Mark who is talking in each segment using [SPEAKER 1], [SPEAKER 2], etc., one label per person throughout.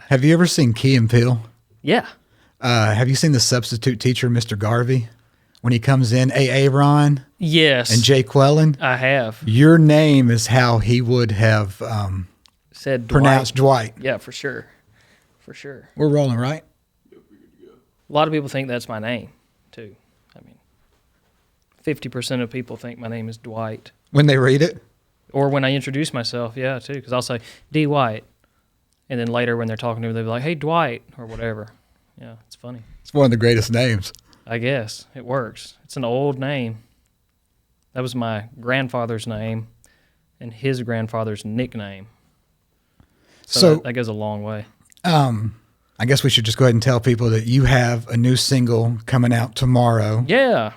[SPEAKER 1] Have you ever seen Key and Peele?
[SPEAKER 2] Yeah.
[SPEAKER 1] Have you seen the substitute teacher, Mr. Garvey, when he comes in, Aaron?
[SPEAKER 2] Yes.
[SPEAKER 1] And Jay Quellen?
[SPEAKER 2] I have.
[SPEAKER 1] Your name is how he would have
[SPEAKER 2] Said
[SPEAKER 1] pronounced Dwight.
[SPEAKER 2] Yeah, for sure. For sure.
[SPEAKER 1] We're rolling, right?
[SPEAKER 2] A lot of people think that's my name, too. I mean, 50% of people think my name is Dwight.
[SPEAKER 1] When they read it?
[SPEAKER 2] Or when I introduce myself, yeah, too, because I'll say, Dee White. And then later when they're talking to me, they'll be like, hey, Dwight, or whatever. Yeah, it's funny.
[SPEAKER 1] It's one of the greatest names.
[SPEAKER 2] I guess. It works. It's an old name. That was my grandfather's name and his grandfather's nickname. So that goes a long way.
[SPEAKER 1] I guess we should just go ahead and tell people that you have a new single coming out tomorrow.
[SPEAKER 2] Yeah.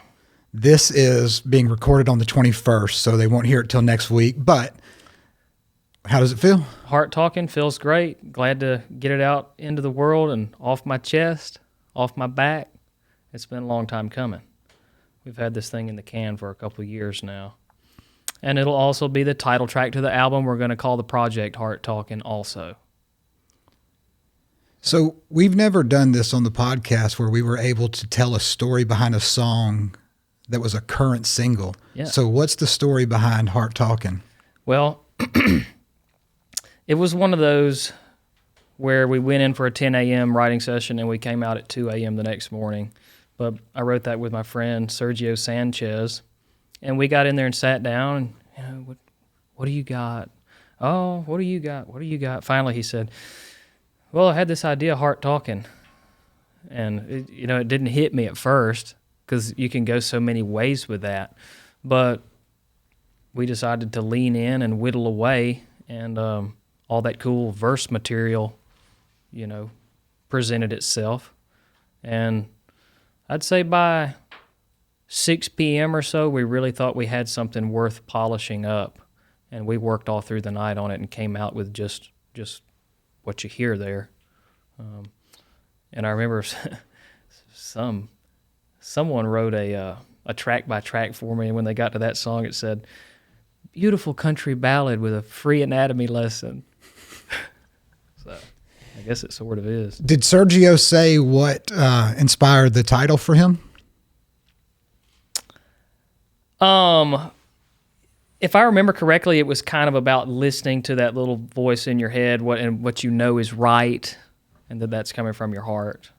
[SPEAKER 1] This is being recorded on the 21st, so they won't hear it till next week. But how does it feel?
[SPEAKER 2] Heart Talkin feels great. Glad to get it out into the world and off my chest, off my back. It's been a long time coming. We've had this thing in the can for a couple of years now. And it'll also be the title track to the album. We're going to call the project Heart Talkin also.
[SPEAKER 1] So we've never done this on the podcast where we were able to tell a story behind a song that was a current single.
[SPEAKER 2] Yeah.
[SPEAKER 1] So what's the story behind Heart Talkin?
[SPEAKER 2] Well, it was one of those where we went in for a 10 a.m. writing session and we came out at 2 a.m. the next morning. But I wrote that with my friend Sergio Sanchez, and we got in there and sat down. And, what do you got? Oh, what do you got? What do you got? Finally, he said, well, I had this idea, Heart Talkin. And, it didn't hit me at first because you can go so many ways with that. But we decided to lean in and whittle away, and all that cool verse material, presented itself. And I'd say by 6 p.m. or so, we really thought we had something worth polishing up. And we worked all through the night on it and came out with just what you hear there. And I remember someone wrote a track by track for me, and when they got to that song, it said, beautiful country ballad with a free anatomy lesson. So I guess it sort of is.
[SPEAKER 1] Did Sergio say what inspired the title for him?
[SPEAKER 2] If I remember correctly, it was kind of about listening to that little voice in your head, what you know is right, and that's coming from your heart.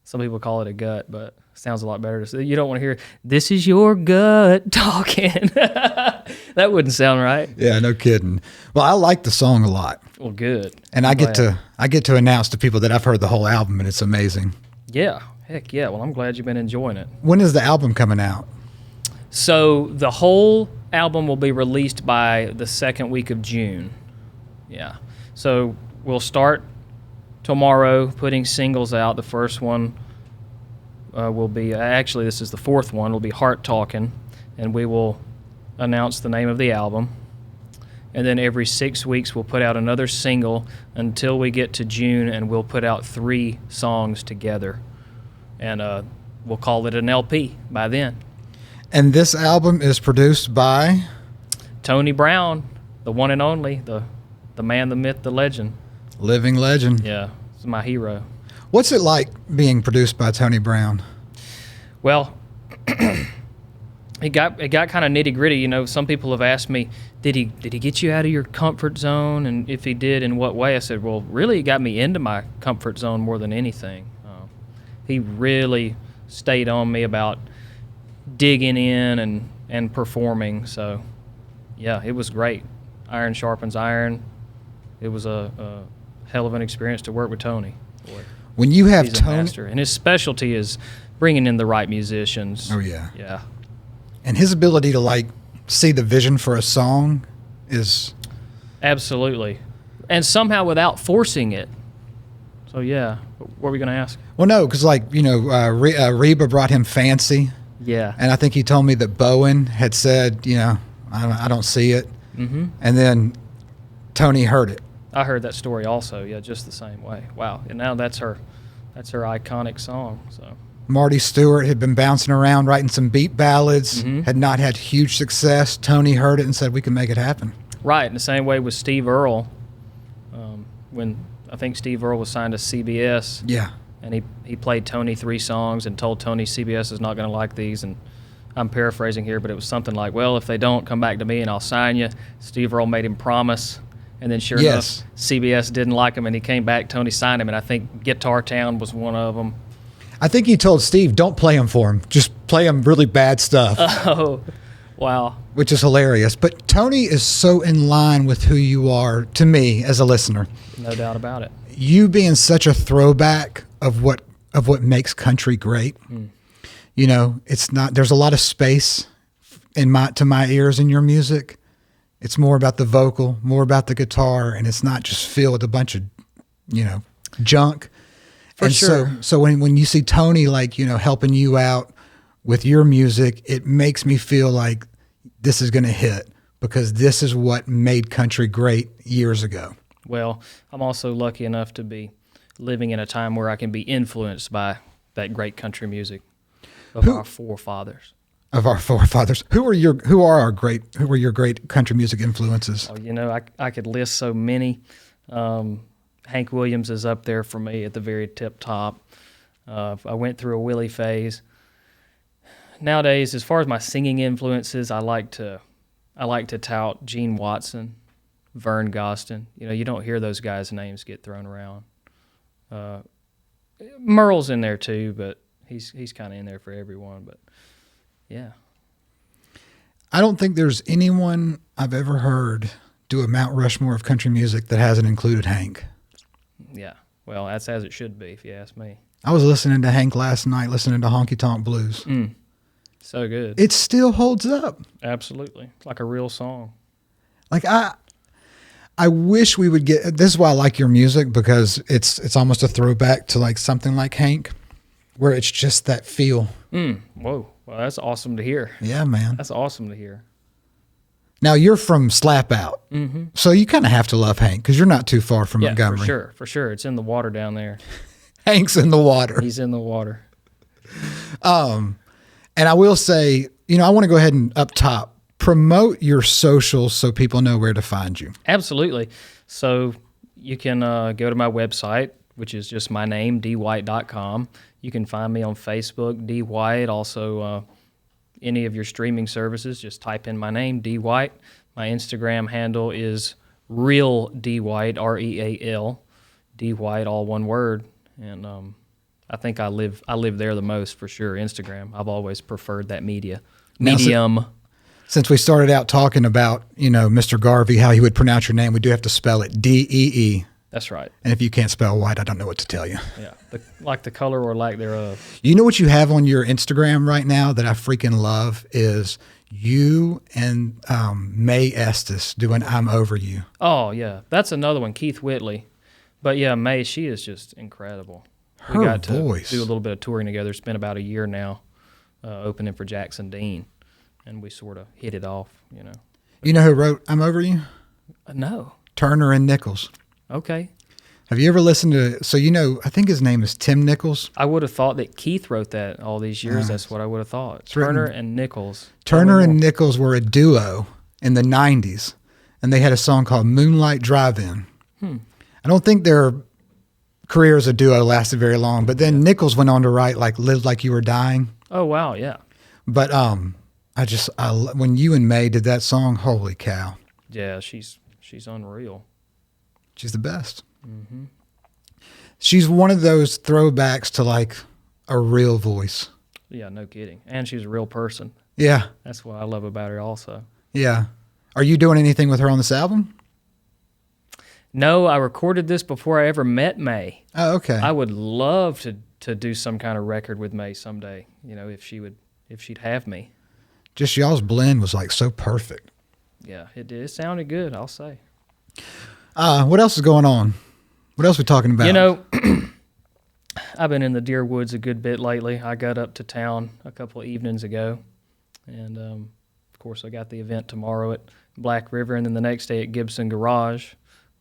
[SPEAKER 2] Some people call it a gut, but it sounds a lot better to say. You don't want to hear, this is your gut talking. That wouldn't sound right.
[SPEAKER 1] Yeah, no kidding. Well, I like the song a lot.
[SPEAKER 2] Well, good.
[SPEAKER 1] And I get to announce to people that I've heard the whole album, and it's amazing.
[SPEAKER 2] Yeah, heck yeah. Well, I'm glad you've been enjoying it.
[SPEAKER 1] When is the album coming out?
[SPEAKER 2] So the whole album will be released by the second week of June. Yeah. So we'll start tomorrow putting singles out. The first one will be, actually this is the fourth one, will be Heart Talkin, and we will announce the name of the album. And then every 6 weeks we'll put out another single until we get to June, and we'll put out 3 songs together. And we'll call it an LP by then.
[SPEAKER 1] And this album is produced by?
[SPEAKER 2] Tony Brown, the one and only, the man, the myth, the legend.
[SPEAKER 1] Living legend.
[SPEAKER 2] Yeah, he's my hero.
[SPEAKER 1] What's it like being produced by Tony Brown?
[SPEAKER 2] Well, it got kind of nitty gritty. Some people have asked me, did he get you out of your comfort zone? And if he did, in what way? I said, well, really, it got me into my comfort zone more than anything. He really stayed on me about digging in and performing. So, yeah, it was great. Iron sharpens iron. It was a hell of an experience to work with Tony. Boy,
[SPEAKER 1] when you have
[SPEAKER 2] he's a master, and his specialty is bringing in the right musicians.
[SPEAKER 1] Oh yeah,
[SPEAKER 2] yeah.
[SPEAKER 1] And his ability to see the vision for a song is
[SPEAKER 2] absolutely, and somehow without forcing it. So yeah, what were we going to ask?
[SPEAKER 1] Well, no, because Reba brought him Fancy.
[SPEAKER 2] Yeah.
[SPEAKER 1] And I think he told me that Bowen had said, I don't see it.
[SPEAKER 2] Mm-hmm.
[SPEAKER 1] And then Tony heard it.
[SPEAKER 2] I heard that story also. Yeah, just the same way. Wow. And now that's her iconic song. So
[SPEAKER 1] Marty Stewart had been bouncing around writing some beat ballads, had not had huge success. Tony heard it and said, we can make it happen.
[SPEAKER 2] Right. In the same way with Steve Earle, when I think Steve Earle was signed to CBS.
[SPEAKER 1] Yeah.
[SPEAKER 2] And he played Tony 3 songs and told Tony CBS is not going to like these. And I'm paraphrasing here, but it was something like, well, if they don't, come back to me and I'll sign you. Steve Earle made him promise. And then sure enough, CBS didn't like him and he came back. Tony signed him. And I think Guitar Town was one of them.
[SPEAKER 1] I think he told Steve, don't play him for him. Just play him really bad stuff.
[SPEAKER 2] Oh, wow.
[SPEAKER 1] Which is hilarious. But Tony is so in line with who you are to me as a listener.
[SPEAKER 2] No doubt about it.
[SPEAKER 1] You being such a throwback of what makes country great. You know, it's not, there's a lot of space to my ears in your music. It's more about the vocal, more about the guitar, and it's not just filled with a bunch of, you know, junk.
[SPEAKER 2] For sure.
[SPEAKER 1] So when you see Tony, like, you know, helping you out with your music, it makes me feel like this is going to hit because this is what made country great years ago.
[SPEAKER 2] Well, I'm also lucky enough to be living in a time where I can be influenced by that great country music of our forefathers.
[SPEAKER 1] Of our forefathers. Who were your great country music influences?
[SPEAKER 2] Oh, you know, I could list so many. Hank Williams is up there for me at the very tip top. I went through a Willie phase. Nowadays, as far as my singing influences, I like to tout Gene Watson, Vern Gostin. You know, you don't hear those guys' names get thrown around. Merle's in there too, but he's kind of in there for everyone. But yeah,
[SPEAKER 1] I don't think there's anyone I've ever heard do a Mount Rushmore of country music that hasn't included Hank.
[SPEAKER 2] Yeah, well, that's as it should be, if you ask me.
[SPEAKER 1] I was listening to Hank last night, listening to Honky Tonk Blues.
[SPEAKER 2] So good.
[SPEAKER 1] It still holds up.
[SPEAKER 2] Absolutely, like a real song.
[SPEAKER 1] Like I wish we would get. This is why I like your music, because it's almost a throwback to like something like Hank, where it's just that feel.
[SPEAKER 2] Whoa, well, that's awesome to hear.
[SPEAKER 1] Yeah, man.
[SPEAKER 2] That's awesome to hear.
[SPEAKER 1] Now you're from Slap Out, so you kind of have to love Hank because you're not too far from
[SPEAKER 2] Yeah,
[SPEAKER 1] Montgomery.
[SPEAKER 2] for sure. It's in the water down there.
[SPEAKER 1] Hank's in the water.
[SPEAKER 2] He's in the water.
[SPEAKER 1] And I will say, you know, I want to go ahead and up top promote your socials so people know where to find you.
[SPEAKER 2] Absolutely. So you can go to my website, which is just my name, dwhite.com. You can find me on Facebook, Dee White. Also, any of your streaming services, just type in my name, Dee White. My Instagram handle is Real Dee White, REAL, Dee White, all one word. And I think I live there the most for sure. Instagram. I've always preferred that medium.
[SPEAKER 1] Since we started out talking about, you know, Mr. Garvey, how he would pronounce your name, we do have to spell it D-E-E.
[SPEAKER 2] That's right.
[SPEAKER 1] And if you can't spell White, I don't know what to tell you.
[SPEAKER 2] Yeah, like the color or lack thereof.
[SPEAKER 1] You know what you have on your Instagram right now that I freaking love is you and Mae Estes doing I'm Over You.
[SPEAKER 2] Oh, yeah. That's another one, Keith Whitley. But yeah, Mae, she is just incredible.
[SPEAKER 1] Her
[SPEAKER 2] we got
[SPEAKER 1] voice.
[SPEAKER 2] to do a little bit of touring together. It's been about a year now, opening for Jackson Dean. And we sort of hit it off, you know.
[SPEAKER 1] You know who wrote I'm Over You?
[SPEAKER 2] No.
[SPEAKER 1] Turner and Nichols.
[SPEAKER 2] Okay.
[SPEAKER 1] Have you ever listened to, so you know, I think his name is Tim Nichols.
[SPEAKER 2] I would have thought that Keith wrote that all these years. That's what I would have thought. Turner and Nichols.
[SPEAKER 1] Turner and Nichols were a duo in the 90s, and they had a song called Moonlight Drive-In. I don't think their career as a duo lasted very long, but then Nichols went on to write like Live Like You Were Dying.
[SPEAKER 2] Oh, wow, yeah.
[SPEAKER 1] But when you and Mae did that song, holy cow.
[SPEAKER 2] Yeah, she's unreal.
[SPEAKER 1] She's the best. She's one of those throwbacks to like a real voice.
[SPEAKER 2] Yeah, no kidding. And she's a real person.
[SPEAKER 1] Yeah.
[SPEAKER 2] That's what I love about her also.
[SPEAKER 1] Yeah. Are you doing anything with her on this album?
[SPEAKER 2] No, I recorded this before I ever met Mae.
[SPEAKER 1] Oh, okay.
[SPEAKER 2] I would love to do some kind of record with Mae someday, you know, if she'd have me.
[SPEAKER 1] Just y'all's blend was like so perfect.
[SPEAKER 2] Yeah, it did. It sounded good, I'll say.
[SPEAKER 1] What else is going on? What else are we talking about?
[SPEAKER 2] You know, I've been in the deer woods a good bit lately. I got up to town a couple of evenings ago, and of course I got the event tomorrow at Black River, and then the next day at Gibson Garage.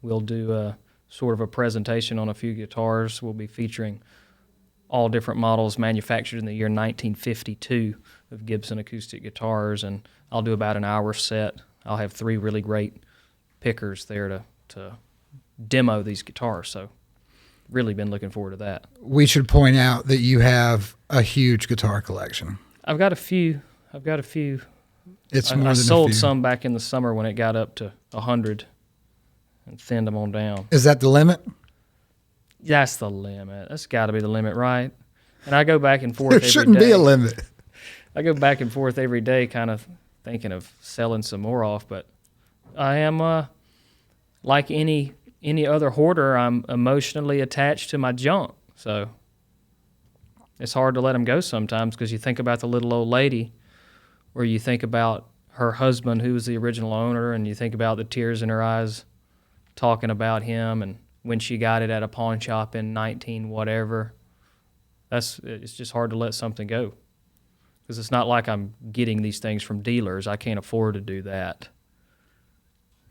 [SPEAKER 2] We'll do sort of a presentation on a few guitars. We'll be featuring all different models manufactured in the year 1952 of Gibson acoustic guitars, and I'll do about an hour set. I'll have 3 really great pickers there to demo these guitars, so really been looking forward to that.
[SPEAKER 1] We should point out that you have a huge guitar collection.
[SPEAKER 2] I've got a few.
[SPEAKER 1] It's
[SPEAKER 2] I
[SPEAKER 1] more than
[SPEAKER 2] sold
[SPEAKER 1] a few.
[SPEAKER 2] some back in the summer when it got up to 100 and thinned them on down.
[SPEAKER 1] Is that the limit?
[SPEAKER 2] That's the limit. That's got to be the limit, right? And I go back and forth
[SPEAKER 1] There
[SPEAKER 2] every day.
[SPEAKER 1] shouldn't be a limit.
[SPEAKER 2] I go back and forth every day kind of thinking of selling some more off, but I am like any other hoarder, I'm emotionally attached to my junk. So it's hard to let them go sometimes because you think about the little old lady, or you think about her husband who was the original owner, and you think about the tears in her eyes talking about him and when she got it at a pawn shop in 19 whatever. It's just hard to let something go because it's not like I'm getting these things from dealers. I can't afford to do that.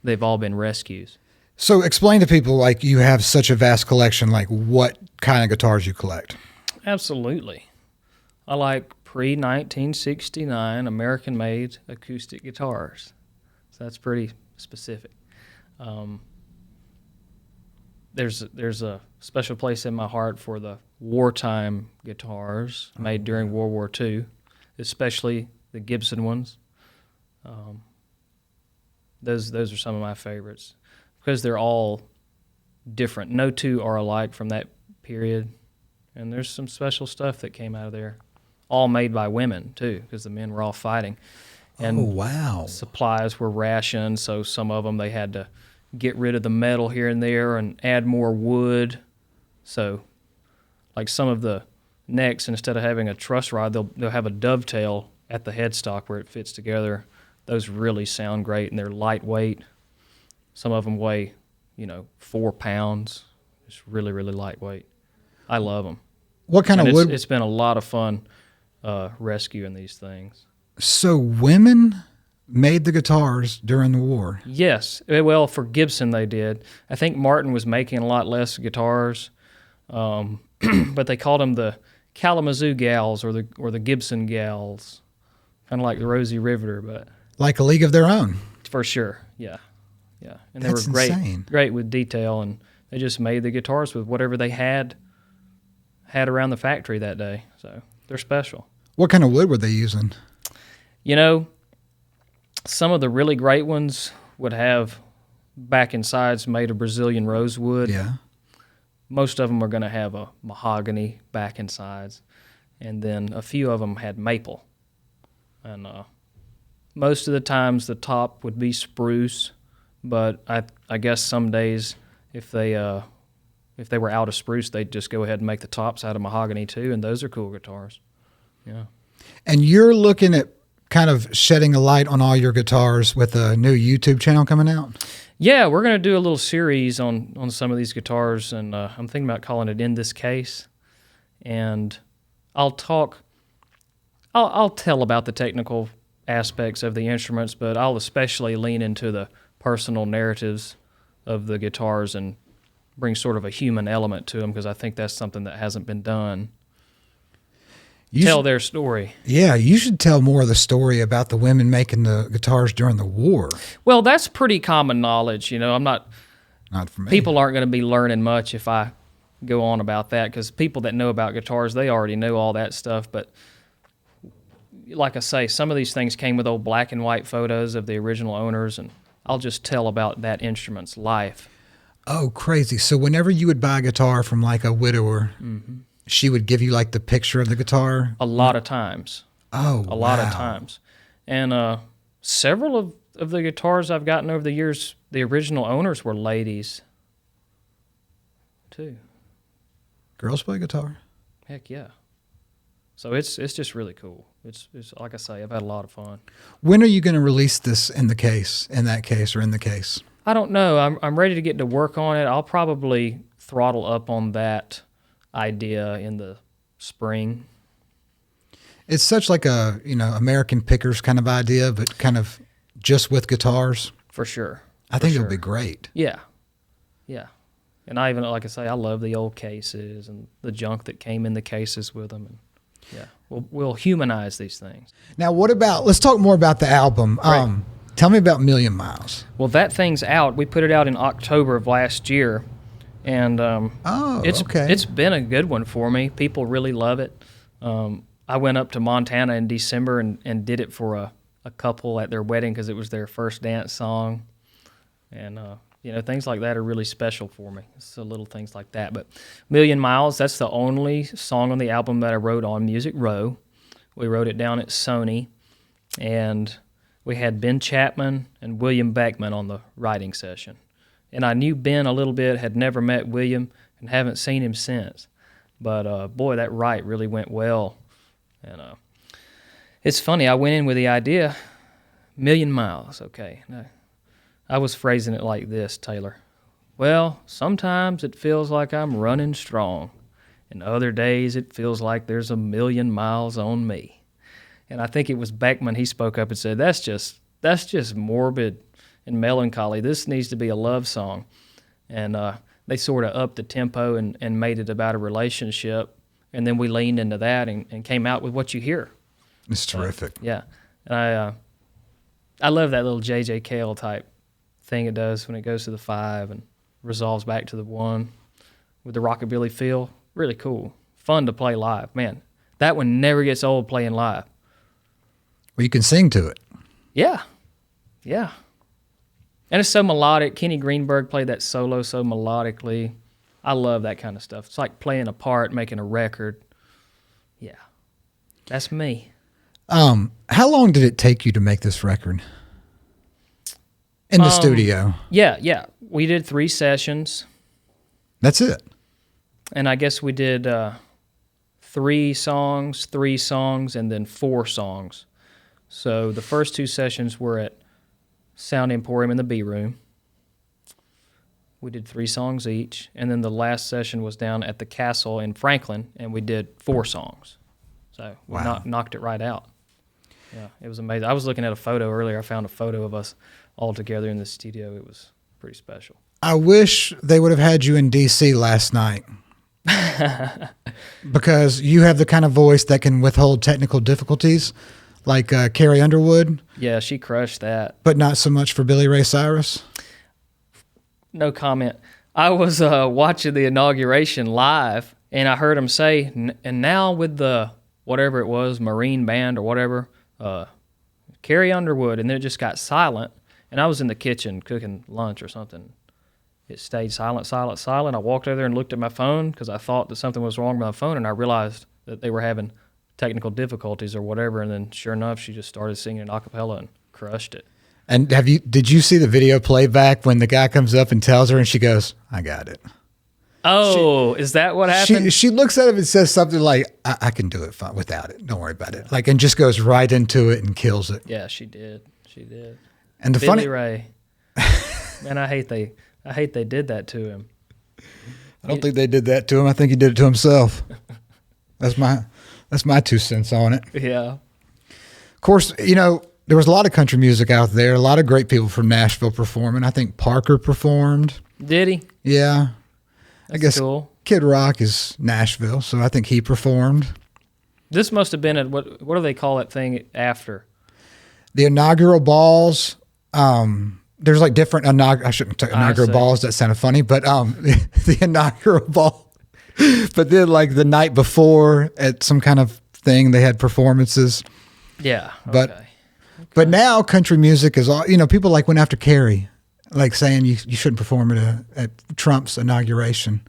[SPEAKER 2] They've all been rescues.
[SPEAKER 1] So explain to people, like, you have such a vast collection, like what kind of guitars you collect.
[SPEAKER 2] Absolutely. I like pre-1969 American-made acoustic guitars. So that's pretty specific. There's a special place in my heart for the wartime guitars made during World War II, especially the Gibson ones. Those are some of my favorites because they're all different. No two are alike from that period, and there's some special stuff that came out of there. All made by women too, because the men were all fighting. And
[SPEAKER 1] oh, wow.
[SPEAKER 2] supplies were rationed, so some of them they had to get rid of the metal here and there and add more wood. So, like some of the necks, instead of having a truss rod, they'll have a dovetail at the headstock where it fits together. Those really sound great, and they're lightweight. Some of them weigh, 4 pounds. It's really, really lightweight. I love them.
[SPEAKER 1] What kind of wood?
[SPEAKER 2] It's been a lot of fun rescuing these things.
[SPEAKER 1] So women made the guitars during the war?
[SPEAKER 2] Yes. Well, for Gibson they did. I think Martin was making a lot less guitars, but they called them the Kalamazoo gals or the Gibson gals, kind of like the Rosie Riveter, but
[SPEAKER 1] Like a league of their own.
[SPEAKER 2] for sure, yeah. And
[SPEAKER 1] That's
[SPEAKER 2] they were
[SPEAKER 1] insane.
[SPEAKER 2] great with detail, and they just made the guitars with whatever they had around the factory that day. So they're special.
[SPEAKER 1] What kind of wood were they using?
[SPEAKER 2] Some of the really great ones would have back and sides made of Brazilian rosewood.
[SPEAKER 1] Yeah.
[SPEAKER 2] Most of them are going to have a mahogany back and sides, and then a few of them had maple. And most of the times the top would be spruce, but I guess some days if they were out of spruce, they'd just go ahead and make the tops out of mahogany too, and those are cool guitars. Yeah.
[SPEAKER 1] And you're looking at kind of shedding a light on all your guitars with a new YouTube channel coming out?
[SPEAKER 2] Yeah, we're going to do a little series on some of these guitars, and I'm thinking about calling it In This Case. And I'll tell about the technical aspects of the instruments, but I'll especially lean into the personal narratives of the guitars and bring sort of a human element to them, because I think that's something that hasn't been done. Tell their story.
[SPEAKER 1] Yeah, you should tell more of the story about the women making the guitars during the war.
[SPEAKER 2] Well, that's pretty common knowledge. I'm not
[SPEAKER 1] for me.
[SPEAKER 2] People aren't going to be learning much if I go on about that, because people that know about guitars, they already know all that stuff. But like I say, some of these things came with old black and white photos of the original owners, and I'll just tell about that instrument's life.
[SPEAKER 1] Oh, crazy. So whenever you would buy a guitar from like a widower, she would give you like the picture of the guitar?
[SPEAKER 2] A lot of times.
[SPEAKER 1] Oh,
[SPEAKER 2] A lot of times. And several of the guitars I've gotten over the years, the original owners were ladies, too.
[SPEAKER 1] Girls play guitar?
[SPEAKER 2] Heck yeah. So it's just really cool. It's like I say, I've had a lot of fun.
[SPEAKER 1] When are you going to release this in that case?
[SPEAKER 2] I don't know. I'm ready to get to work on it. I'll probably throttle up on that idea in the spring.
[SPEAKER 1] It's such like a, American Pickers kind of idea, but kind of just with guitars.
[SPEAKER 2] For sure.
[SPEAKER 1] I think it'll be great.
[SPEAKER 2] Yeah. And I even, like I say, I love the old cases and the junk that came in the cases with them. And yeah, we'll humanize these things.
[SPEAKER 1] Now, let's talk more about the album.
[SPEAKER 2] Right.
[SPEAKER 1] Tell me about Million Miles.
[SPEAKER 2] Well, that thing's out. We put it out in October of last year, And
[SPEAKER 1] okay.
[SPEAKER 2] it's been a good one for me. People really love it. I went up to Montana in December and did it for a couple at their wedding because it was their first dance song. And, things like that are really special for me. It's the little things like that. But Million Miles, that's the only song on the album that I wrote on Music Row. We wrote it down at Sony. And we had Ben Chapman and William Beckman on the writing session. And I knew Ben a little bit, had never met William, and haven't seen him since. But, boy, that write really went well. And it's funny, I went in with the idea, Million Miles, okay. Now, I was phrasing it like this, Taylor. Well, sometimes it feels like I'm running strong, and other days it feels like there's a million miles on me. And I think it was Beckman, he spoke up and said, that's just morbid and melancholy. This needs to be a love song. And they sort of upped the tempo and made it about a relationship. And then we leaned into that and came out with what you hear.
[SPEAKER 1] It's terrific.
[SPEAKER 2] Yeah. And I love that little J.J. Cale type thing it does when it goes to the 5 and resolves back to the 1 with the rockabilly feel. Really cool. Fun to play live. Man, that one never gets old playing live.
[SPEAKER 1] Well, you can sing to it.
[SPEAKER 2] Yeah. Yeah. And it's so melodic. Kenny Greenberg played that solo so melodically. I love that kind of stuff. It's like playing a part, making a record. Yeah. That's me.
[SPEAKER 1] How long did it take you to make this record? In the studio?
[SPEAKER 2] Yeah. We did 3 sessions.
[SPEAKER 1] That's it?
[SPEAKER 2] And I guess we did 3 songs, and then 4 songs. So the first 2 sessions were at Sound Emporium in the B Room. We did 3 songs each, and then the last session was down at the Castle in Franklin, and we did 4 songs. So we knocked it right out. Yeah, it was amazing. I was looking at a photo earlier. I found a photo of us all together in the studio. It was pretty special.
[SPEAKER 1] I wish they would have had you in D.C. last night. Because you have the kind of voice that can withhold technical difficulties, like Carrie Underwood.
[SPEAKER 2] Yeah, she crushed that.
[SPEAKER 1] But not so much for Billy Ray Cyrus.
[SPEAKER 2] No comment. I was watching the inauguration live, and I heard him say, and now with the, whatever it was, Marine Band or whatever, Carrie Underwood, and then it just got silent, and I was in the kitchen cooking lunch or something. It stayed silent. I walked over there and looked at my phone because I thought that something was wrong with my phone, and I realized that they were having technical difficulties or whatever, and then sure enough, she just started singing a cappella and crushed it.
[SPEAKER 1] And did you see the video playback when the guy comes up and tells her and she goes, I got it?
[SPEAKER 2] Oh, is that what happened?
[SPEAKER 1] She looks at him and says something like, I can do it fine without it. Don't worry about it. Like, and just goes right into it and kills it.
[SPEAKER 2] Yeah, she did.
[SPEAKER 1] And the
[SPEAKER 2] Billy Ray. Man, I hate they did that to him.
[SPEAKER 1] I don't think they did that to him. I think he did it to himself. That's my 2 cents on it.
[SPEAKER 2] Yeah.
[SPEAKER 1] Of course, there was a lot of country music out there. A lot of great people from Nashville performing. I think Parker performed.
[SPEAKER 2] Did he?
[SPEAKER 1] Yeah.
[SPEAKER 2] That's
[SPEAKER 1] I guess
[SPEAKER 2] cool.
[SPEAKER 1] Kid Rock is Nashville, so I think he performed.
[SPEAKER 2] This must have been at what do they call that thing after?
[SPEAKER 1] The inaugural balls. There's like different I shouldn't say inaugural balls. That sounded funny, but the inaugural ball. But then, like the night before, at some kind of thing, they had performances.
[SPEAKER 2] Yeah.
[SPEAKER 1] Okay. But now country music is all, people like went after Carrie, like saying you shouldn't perform at Trump's inauguration.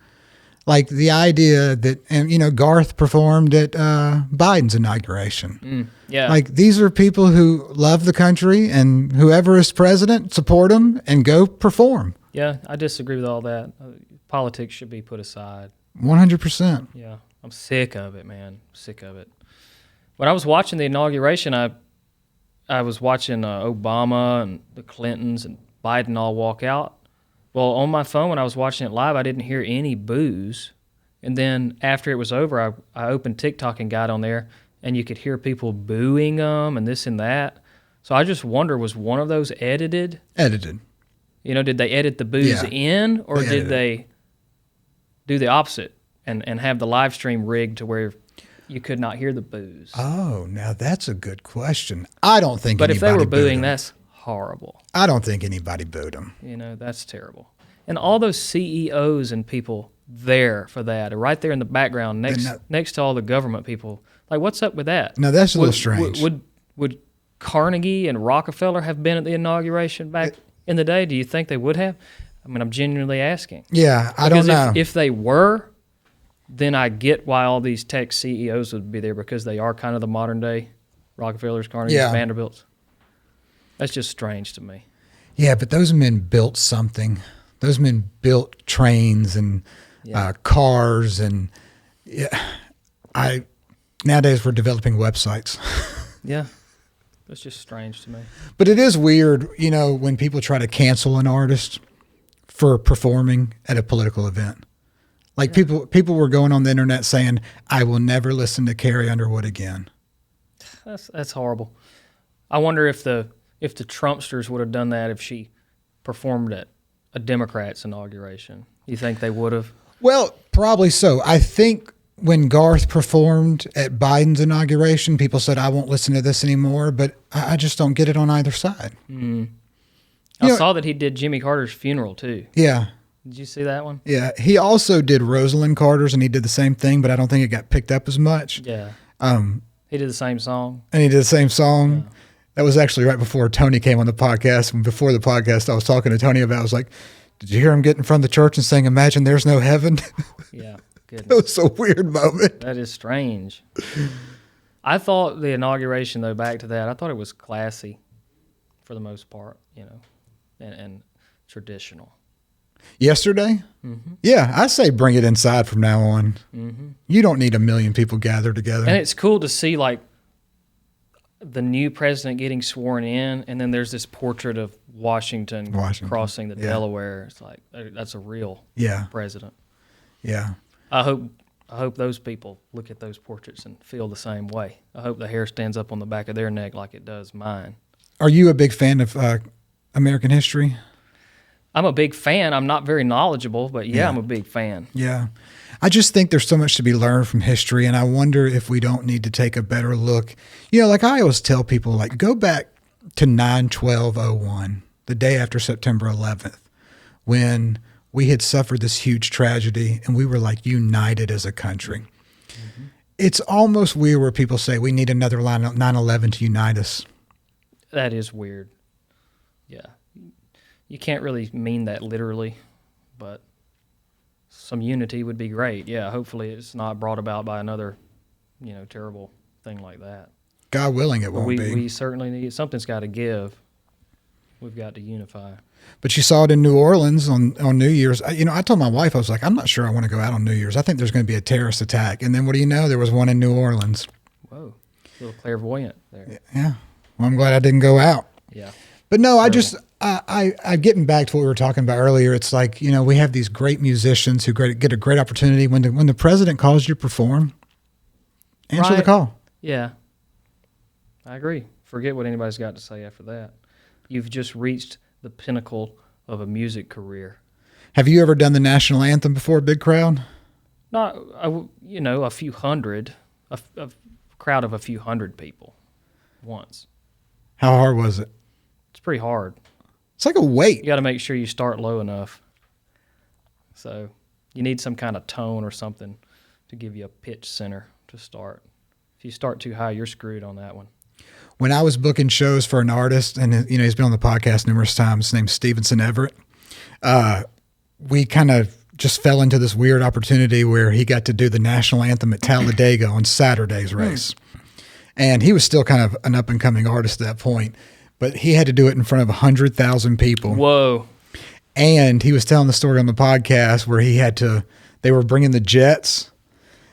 [SPEAKER 1] Like the idea that, and Garth performed at Biden's inauguration.
[SPEAKER 2] Yeah.
[SPEAKER 1] Like these are people who love the country, and whoever is president, support them and go perform.
[SPEAKER 2] Yeah, I disagree with all that. Politics should be put aside.
[SPEAKER 1] 100%.
[SPEAKER 2] Yeah, I'm sick of it, man. Sick of it. When I was watching the inauguration, I was watching Obama and the Clintons and Biden all walk out. Well, on my phone when I was watching it live, I didn't hear any boos. And then after it was over, I opened TikTok and got on there, and you could hear people booing them and this and that. So I just wonder, was one of those edited?
[SPEAKER 1] Edited.
[SPEAKER 2] Did they edit the boos in, or did they do the opposite and have the live stream rigged to where you could not hear the boos?
[SPEAKER 1] Oh, now that's a good question. I don't think
[SPEAKER 2] But
[SPEAKER 1] anybody
[SPEAKER 2] if they were booing,
[SPEAKER 1] booed 'em.
[SPEAKER 2] that's horrible.
[SPEAKER 1] I don't think anybody booed them.
[SPEAKER 2] That's terrible. And all those CEOs and people there for that, and right there in the background next to all the government people. Like, what's up with that?
[SPEAKER 1] No, that's a little strange.
[SPEAKER 2] Would Carnegie and Rockefeller have been at the inauguration back in the day? Do you think they would have? I mean, I'm genuinely asking.
[SPEAKER 1] Yeah, I don't know.
[SPEAKER 2] If they were, then I get why all these tech CEOs would be there, because they are kind of the modern day Rockefellers, Carnegies, Vanderbilts. That's just strange to me.
[SPEAKER 1] Yeah, but those men built something. Those men built trains and cars, and nowadays we're developing websites.
[SPEAKER 2] Yeah, that's just strange to me.
[SPEAKER 1] But it is weird, when people try to cancel an artist for performing at a political event. Like people were going on the internet saying, "I will never listen to Carrie Underwood again."
[SPEAKER 2] That's horrible. I wonder if the Trumpsters would have done that if she performed at a Democrat's inauguration. You think they would have?
[SPEAKER 1] Well, probably so. I think when Garth performed at Biden's inauguration, people said, "I won't listen to this anymore," but I just don't get it on either side.
[SPEAKER 2] I saw that he did Jimmy Carter's funeral too.
[SPEAKER 1] Yeah.
[SPEAKER 2] Did you see that one?
[SPEAKER 1] Yeah. He also did Rosalind Carter's, and he did the same thing, but I don't think it got picked up as much.
[SPEAKER 2] Yeah. He did the same song.
[SPEAKER 1] And he did the same song. Yeah. That was actually right before Tony came on the podcast. And before the podcast, I was talking to Tony about, I was like, "Did you hear him get in front of the church and saying, 'Imagine there's no heaven'?"
[SPEAKER 2] Yeah. Goodness.
[SPEAKER 1] That was a weird moment.
[SPEAKER 2] That is strange. I thought the inauguration, though, back to that, I thought it was classy for the most part, and traditional.
[SPEAKER 1] Yesterday? Mm-hmm. Yeah, I say bring it inside from now on. Mm-hmm. You don't need 1 million people gathered together.
[SPEAKER 2] And it's cool to see, like, the new president getting sworn in, and then there's this portrait of Washington. Crossing the Delaware. It's like, that's a real president.
[SPEAKER 1] Yeah.
[SPEAKER 2] I hope those people look at those portraits and feel the same way. I hope the hair stands up on the back of their neck like it does mine.
[SPEAKER 1] Are you a big fan of American history?
[SPEAKER 2] I'm a big fan. I'm not very knowledgeable, but I'm a big fan.
[SPEAKER 1] Yeah. I just think there's so much to be learned from history, and I wonder if we don't need to take a better look. Like I always tell people, like, go back to 9/12/01, the day after September 11th, when we had suffered this huge tragedy and we were like united as a country. Mm-hmm. It's almost weird where people say we need another 9/11 to unite us.
[SPEAKER 2] That is weird. Yeah. You can't really mean that literally, but some unity would be great. Yeah, hopefully it's not brought about by another, terrible thing like that.
[SPEAKER 1] God willing, it won't be.
[SPEAKER 2] We certainly need, something's got to give. We've got to unify.
[SPEAKER 1] But you saw it in New Orleans on New Year's. I told my wife, I was like, I'm not sure I want to go out on New Year's. I think there's going to be a terrorist attack. And then what do you know? There was one in New Orleans.
[SPEAKER 2] Whoa, a little clairvoyant there.
[SPEAKER 1] Yeah. Well, I'm glad I didn't go out.
[SPEAKER 2] Yeah.
[SPEAKER 1] But no, I'm getting back to what we were talking about earlier. It's like, we have these great musicians who get a great opportunity. When the president calls you to perform, answer the call.
[SPEAKER 2] Yeah. I agree. Forget what anybody's got to say after that. You've just reached the pinnacle of a music career.
[SPEAKER 1] Have you ever done the national anthem before a big crowd?
[SPEAKER 2] Not, a few hundred, a crowd of a few hundred people once.
[SPEAKER 1] How hard was it?
[SPEAKER 2] It's pretty hard.
[SPEAKER 1] It's like a weight.
[SPEAKER 2] You got to make sure you start low enough. So you need some kind of tone or something to give you a pitch center to start. If you start too high, you're screwed on that one.
[SPEAKER 1] When I was booking shows for an artist, and he's been on the podcast numerous times, his name's Stevenson Everett, we kind of just fell into this weird opportunity where he got to do the national anthem at Talladega on Saturday's race. And he was still kind of an up-and-coming artist at that point, but he had to do it in front of 100,000 people.
[SPEAKER 2] Whoa.
[SPEAKER 1] And he was telling the story on the podcast where they were bringing the jets,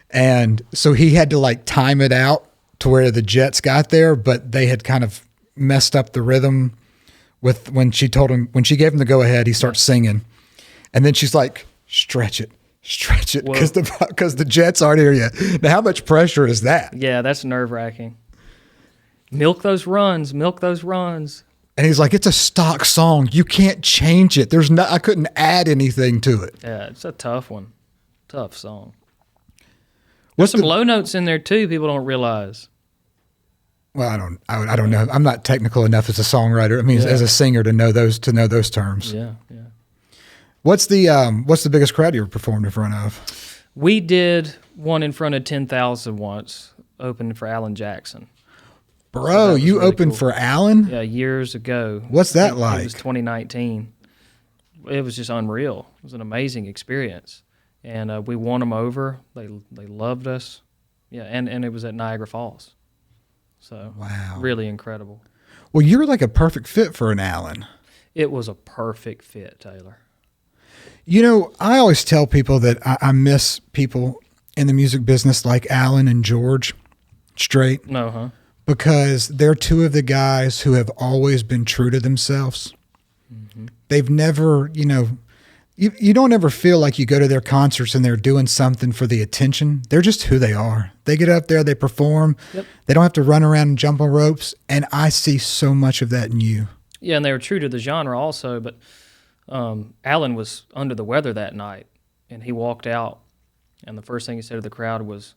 [SPEAKER 1] and so he had to time it out to where the jets got there, but they had kind of messed up the rhythm with when she gave him the go ahead, he starts singing. And then she's like, stretch it, because the jets aren't here yet. Now, how much pressure is that?
[SPEAKER 2] Yeah, that's nerve-wracking. Milk those runs.
[SPEAKER 1] And he's like, it's a stock song. You can't change it. I couldn't add anything to it.
[SPEAKER 2] Yeah, it's a tough one. Tough song. There's some low notes in there too. People don't realize.
[SPEAKER 1] Well, I don't know. I'm not technical enough as a songwriter. I mean, as a singer to know those terms.
[SPEAKER 2] Yeah.
[SPEAKER 1] What's the biggest crowd you ever performed in front of?
[SPEAKER 2] We did one in front of 10,000 once, opening for Alan Jackson.
[SPEAKER 1] Bro, you
[SPEAKER 2] really
[SPEAKER 1] opened
[SPEAKER 2] cool.
[SPEAKER 1] for Alan?
[SPEAKER 2] Yeah, years ago.
[SPEAKER 1] What's that
[SPEAKER 2] It
[SPEAKER 1] like?
[SPEAKER 2] was 2019. It was just unreal. It was an amazing experience. And we won them over. They loved us. Yeah, and it was at Niagara Falls. So,
[SPEAKER 1] Wow.
[SPEAKER 2] really incredible.
[SPEAKER 1] Well, you're like a perfect fit for an Alan.
[SPEAKER 2] It was a perfect fit, Taylor.
[SPEAKER 1] You know, I always tell people that I miss people in the music business like Alan and George Strait.
[SPEAKER 2] No, huh?
[SPEAKER 1] Because they're two of the guys who have always been true to themselves. Mm-hmm. They've never, you don't ever feel like you go to their concerts and they're doing something for the attention. They're just who they are. They get up there, they perform.
[SPEAKER 2] Yep.
[SPEAKER 1] They don't have to run around and jump on ropes. And I see so much of that in you.
[SPEAKER 2] Yeah, and they were true to the genre also, but Alan was under the weather that night, and he walked out, and the first thing he said to the crowd was,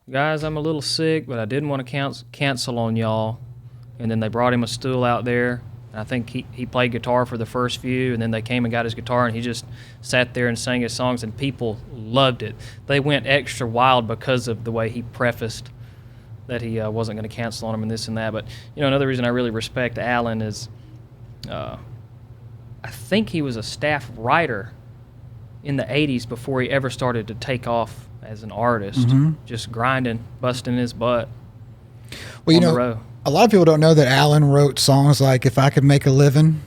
[SPEAKER 2] "Guys, I'm a little sick, but I didn't want to cancel on y'all." And then they brought him a stool out there. And I think he played guitar for the first few, and then they came and got his guitar, and he just sat there and sang his songs, and people loved it. They went extra wild because of the way he prefaced that he wasn't going to cancel on them and this and that. But, another reason I really respect Alan is I think he was a staff writer in the 80s before he ever started to take off as an artist, just grinding, busting his butt on the road.
[SPEAKER 1] A lot of people don't know that Alan wrote songs like "If I Could Make a Living."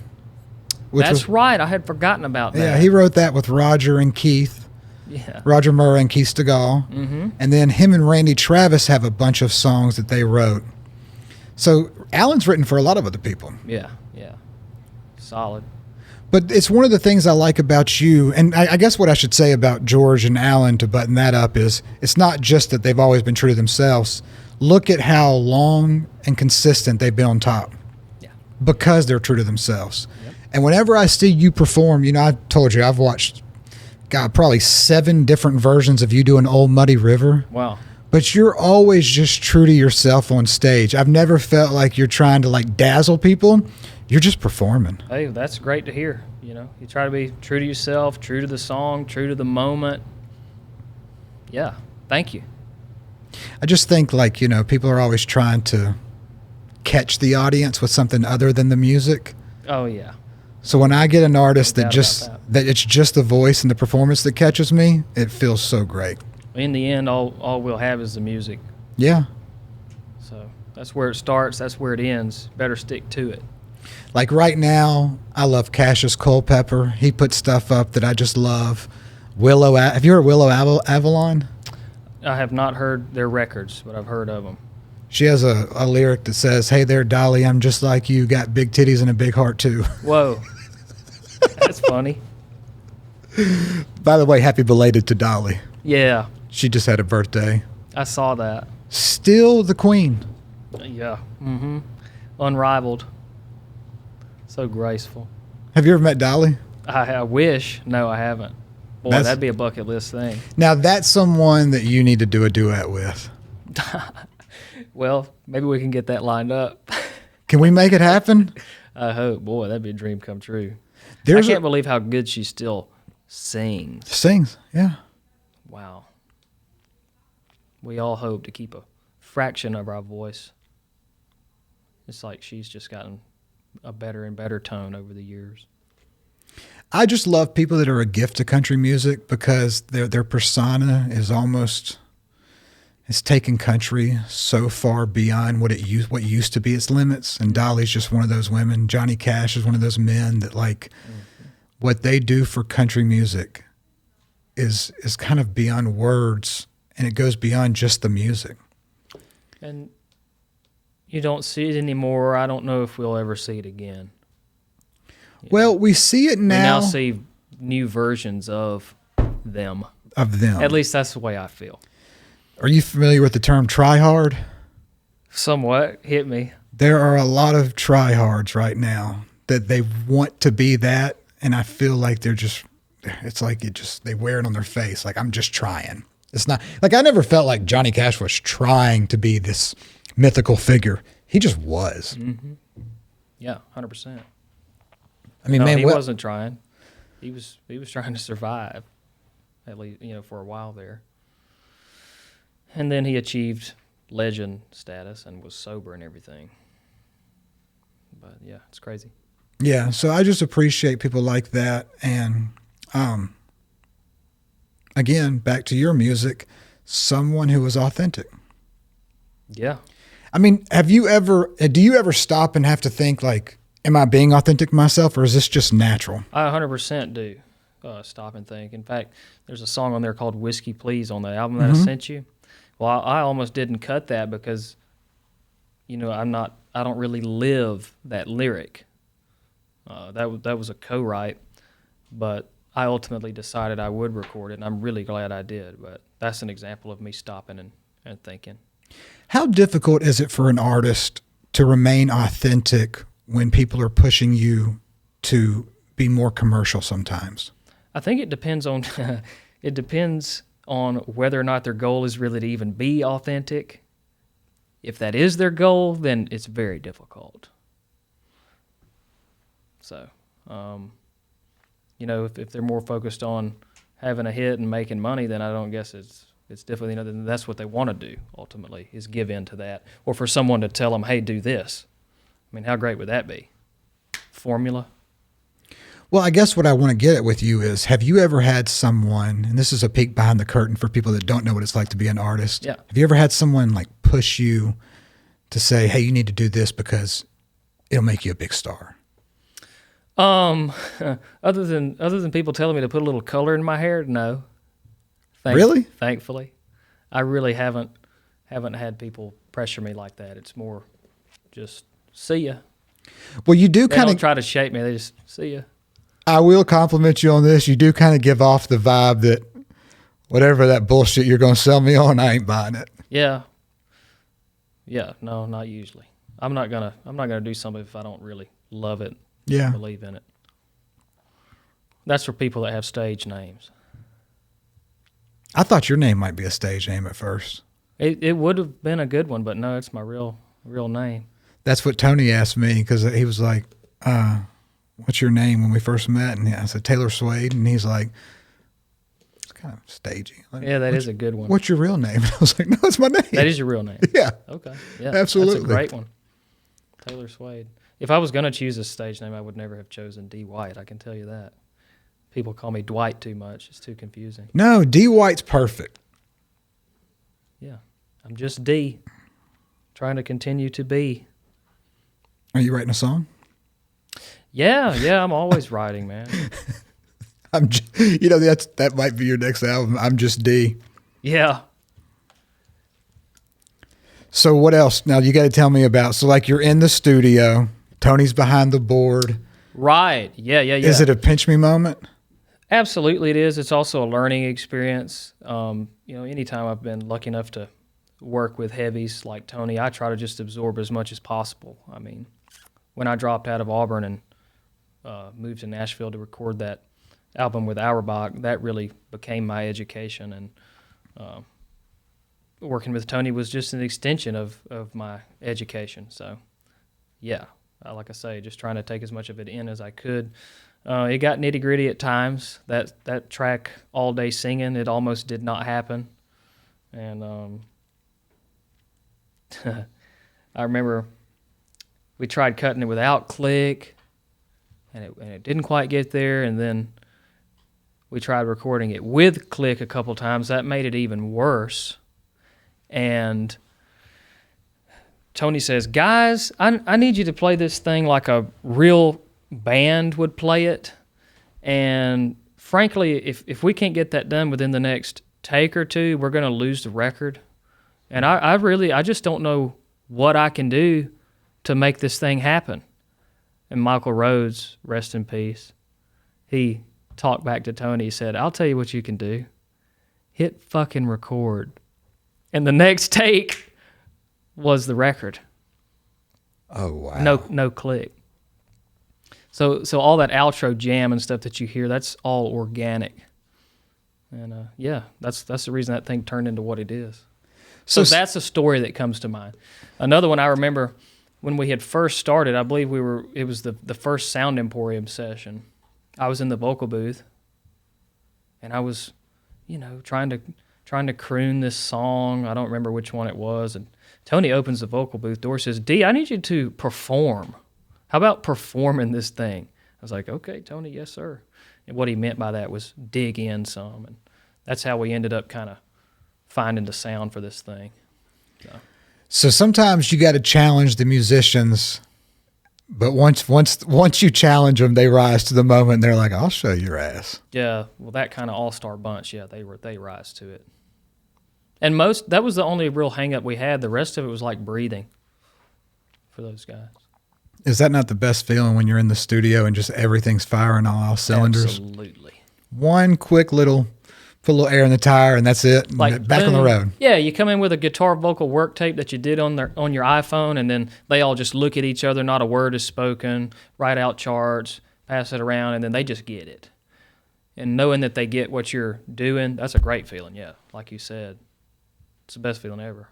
[SPEAKER 2] That's right. I had forgotten about that.
[SPEAKER 1] Yeah, he wrote that with Roger and Keith.
[SPEAKER 2] Yeah.
[SPEAKER 1] Roger Murrah and Keith Stegall. Mm-hmm. And then him and Randy Travis have a bunch of songs that they wrote. So Alan's written for a lot of other people.
[SPEAKER 2] Yeah. Solid.
[SPEAKER 1] But it's one of the things I like about you, and I guess what I should say about George and Alan to button that up is it's not just that they've always been true to themselves. Look at how long and consistent they've been on top.
[SPEAKER 2] Yeah.
[SPEAKER 1] Because they're true to themselves.
[SPEAKER 2] Yep.
[SPEAKER 1] And whenever I see you perform, I've told you, I've watched, probably 7 different versions of you doing Old Muddy River.
[SPEAKER 2] Wow.
[SPEAKER 1] But you're always just true to yourself on stage. I've never felt like you're trying to dazzle people. You're just performing.
[SPEAKER 2] Hey, that's great to hear. You try to be true to yourself, true to the song, true to the moment. Yeah. Thank you.
[SPEAKER 1] I just think people are always trying to catch the audience with something other than the music.
[SPEAKER 2] Oh yeah.
[SPEAKER 1] So when I get an artist
[SPEAKER 2] No
[SPEAKER 1] that
[SPEAKER 2] doubt
[SPEAKER 1] just
[SPEAKER 2] about
[SPEAKER 1] that it's just the voice and the performance that catches me, it feels so great.
[SPEAKER 2] In the end, all we'll have is the music.
[SPEAKER 1] Yeah.
[SPEAKER 2] So that's where it starts. That's where it ends. Better stick to it.
[SPEAKER 1] Like right now, I love Cassius Culpepper. He puts stuff up that I just love. Have you heard Willow Avalon?
[SPEAKER 2] I have not heard their records, but I've heard of them.
[SPEAKER 1] She has a lyric that says, "Hey there, Dolly, I'm just like you, got big titties and a big heart too."
[SPEAKER 2] Whoa. That's funny.
[SPEAKER 1] By the way, happy belated to Dolly.
[SPEAKER 2] Yeah,
[SPEAKER 1] She just had a birthday.
[SPEAKER 2] I saw that.
[SPEAKER 1] Still the queen.
[SPEAKER 2] Yeah. Mm-hmm. Unrivaled. So graceful.
[SPEAKER 1] Have you ever met Dolly?
[SPEAKER 2] I wish. No, I haven't. Boy, that'd be a bucket list thing.
[SPEAKER 1] Now, that's someone that you need to do a duet with.
[SPEAKER 2] Well, maybe we can get that lined up.
[SPEAKER 1] Can we make it happen?
[SPEAKER 2] I hope. Boy, that'd be a dream come true.
[SPEAKER 1] I
[SPEAKER 2] can't believe how good she still sings.
[SPEAKER 1] Sings, yeah.
[SPEAKER 2] Wow. We all hope to keep a fraction of our voice. It's like she's just gotten a better and better tone over the years.
[SPEAKER 1] I just love people that are a gift to country music because their persona is almost, it's taken country so far beyond what used to be its limits. And Dolly's just one of those women. Johnny Cash is one of those men that what they do for country music is kind of beyond words, and it goes beyond just the music.
[SPEAKER 2] And you don't see it anymore. I don't know if we'll ever see it again.
[SPEAKER 1] Well, we see it now.
[SPEAKER 2] We now see new versions of them. At least that's the way I feel.
[SPEAKER 1] Are you familiar with the term try hard?
[SPEAKER 2] Somewhat. Hit me.
[SPEAKER 1] There are a lot of tryhards right now that they want to be that, and I feel like they wear it on their face. Like, I'm just trying. It's not like I never felt like Johnny Cash was trying to be this mythical figure. He just was.
[SPEAKER 2] Mm-hmm. Yeah, 100%.
[SPEAKER 1] I mean,
[SPEAKER 2] he wasn't trying. he was trying to survive, at least, for a while there. And then he achieved legend status and was sober and everything. But yeah, it's crazy.
[SPEAKER 1] Yeah, so I just appreciate people like that. And again, back to your music, someone who was authentic.
[SPEAKER 2] Yeah.
[SPEAKER 1] I mean, do you ever stop and have to think like, am I being authentic myself, or is this just natural?
[SPEAKER 2] I 100% do stop and think. In fact, there's a song on there called Whiskey Please on the album that I sent you. Well, I almost didn't cut that because, I don't really live that lyric. That was a co-write, but I ultimately decided I would record it, and I'm really glad I did. But that's an example of me stopping and thinking.
[SPEAKER 1] How difficult is it for an artist to remain authentic when people are pushing you to be more commercial sometimes?
[SPEAKER 2] I think it depends on whether or not their goal is really to even be authentic. If that is their goal, then it's very difficult. So, if they're more focused on having a hit and making money, then I don't guess it's definitely, then that's what they want to do ultimately, is give in to that. Or for someone to tell them, hey, do this. I mean, how great would that be? Formula?
[SPEAKER 1] Well, I guess what I want to get at with you is, have you ever had someone, and this is a peek behind the curtain for people that don't know what it's like to be an artist.
[SPEAKER 2] Yeah.
[SPEAKER 1] Have you ever had someone like push you to say, hey, you need to do this because it'll make you a big star?
[SPEAKER 2] Other than people telling me to put a little color in my hair, no.
[SPEAKER 1] Really?
[SPEAKER 2] Thankfully, I really haven't had people pressure me like that. It's more just see ya.
[SPEAKER 1] Well, you do
[SPEAKER 2] They
[SPEAKER 1] kind
[SPEAKER 2] don't
[SPEAKER 1] of
[SPEAKER 2] try to shape me. They just see ya.
[SPEAKER 1] I will compliment you on this. You do kind of give off the vibe that whatever that bullshit you're going to sell me on, I ain't buying it.
[SPEAKER 2] Yeah. Yeah. No, not usually. I'm not gonna do something if I don't really love it.
[SPEAKER 1] Yeah.
[SPEAKER 2] Believe in it. That's for people that have stage names.
[SPEAKER 1] I thought your name might be a stage name at first.
[SPEAKER 2] It would have been a good one, but no, it's my real name.
[SPEAKER 1] That's what Tony asked me, because he was like, what's your name when we first met? And I said, Taylor Swaid. And he's like, it's kind of stagey. Like,
[SPEAKER 2] Yeah, that is a good one.
[SPEAKER 1] What's your real name? And I was like, no, it's my name.
[SPEAKER 2] That is your real name.
[SPEAKER 1] Yeah.
[SPEAKER 2] Okay. Yeah.
[SPEAKER 1] Absolutely.
[SPEAKER 2] That's a great one. Taylor Swaid. If I was going to choose a stage name, I would never have chosen Dee White. I can tell you that. People call me Dwight too much. It's too confusing.
[SPEAKER 1] No, Dee White's perfect.
[SPEAKER 2] Yeah. I'm just D. Trying to continue to be.
[SPEAKER 1] Are you writing a song?
[SPEAKER 2] Yeah, I'm always writing, man.
[SPEAKER 1] That might be your next album. I'm just D.
[SPEAKER 2] Yeah.
[SPEAKER 1] So what else? Now you got to tell me about. So like you're in the studio, Tony's behind the board.
[SPEAKER 2] Right. Yeah.
[SPEAKER 1] Is it a pinch me moment?
[SPEAKER 2] Absolutely, it is. It's also a learning experience. Anytime I've been lucky enough to work with heavies like Tony, I try to just absorb as much as possible. I mean, when I dropped out of Auburn and moved to Nashville to record that album with Auerbach, that really became my education. And working with Tony was just an extension of my education. So, yeah, like I say, just trying to take as much of it in as I could. It got nitty-gritty at times. That track, All Day Singing, it almost did not happen. And I remember we tried cutting it without click, and it didn't quite get there. And then we tried recording it with click a couple times. That made it even worse. And Tony says, guys, I need you to play this thing like a real band would play it. And frankly, if we can't get that done within the next take or two, we're going to lose the record. And I just don't know what I can do to make this thing happen. And Michael Rhodes, rest in peace, he talked back to Tony. He said, I'll tell you what you can do. Hit fucking record. And the next take was the record.
[SPEAKER 1] Oh, wow.
[SPEAKER 2] No click. So all that outro jam and stuff that you hear, that's all organic. And that's the reason that thing turned into what it is. So that's a story that comes to mind. Another one I remember when we had first started, I believe it was the first Sound Emporium session. I was in the vocal booth, and I was, trying to croon this song. I don't remember which one it was. And Tony opens the vocal booth door, says, "Dee, I need you to perform. How about performing this thing?" I was like, "Okay, Tony, yes, sir." And what he meant by that was dig in some. And that's how we ended up kind of finding the sound for this thing.
[SPEAKER 1] So sometimes you got to challenge the musicians, but once you challenge them, they rise to the moment. And they're like, "I'll show your ass."
[SPEAKER 2] Yeah, well, that kind of all-star bunch, yeah, they rise to it. And that was the only real hang-up we had. The rest of it was like breathing for those guys.
[SPEAKER 1] Is that not the best feeling when you're in the studio and just everything's firing on all cylinders?
[SPEAKER 2] Absolutely.
[SPEAKER 1] One quick little, put a little air in the tire, and that's it.
[SPEAKER 2] Like,
[SPEAKER 1] back on the road.
[SPEAKER 2] Yeah, you come in with a guitar vocal work tape that you did on your iPhone, and then they all just look at each other. Not a word is spoken. Write out charts, pass it around, and then they just get it. And knowing that they get what you're doing, that's a great feeling. Yeah, like you said, it's the best feeling ever.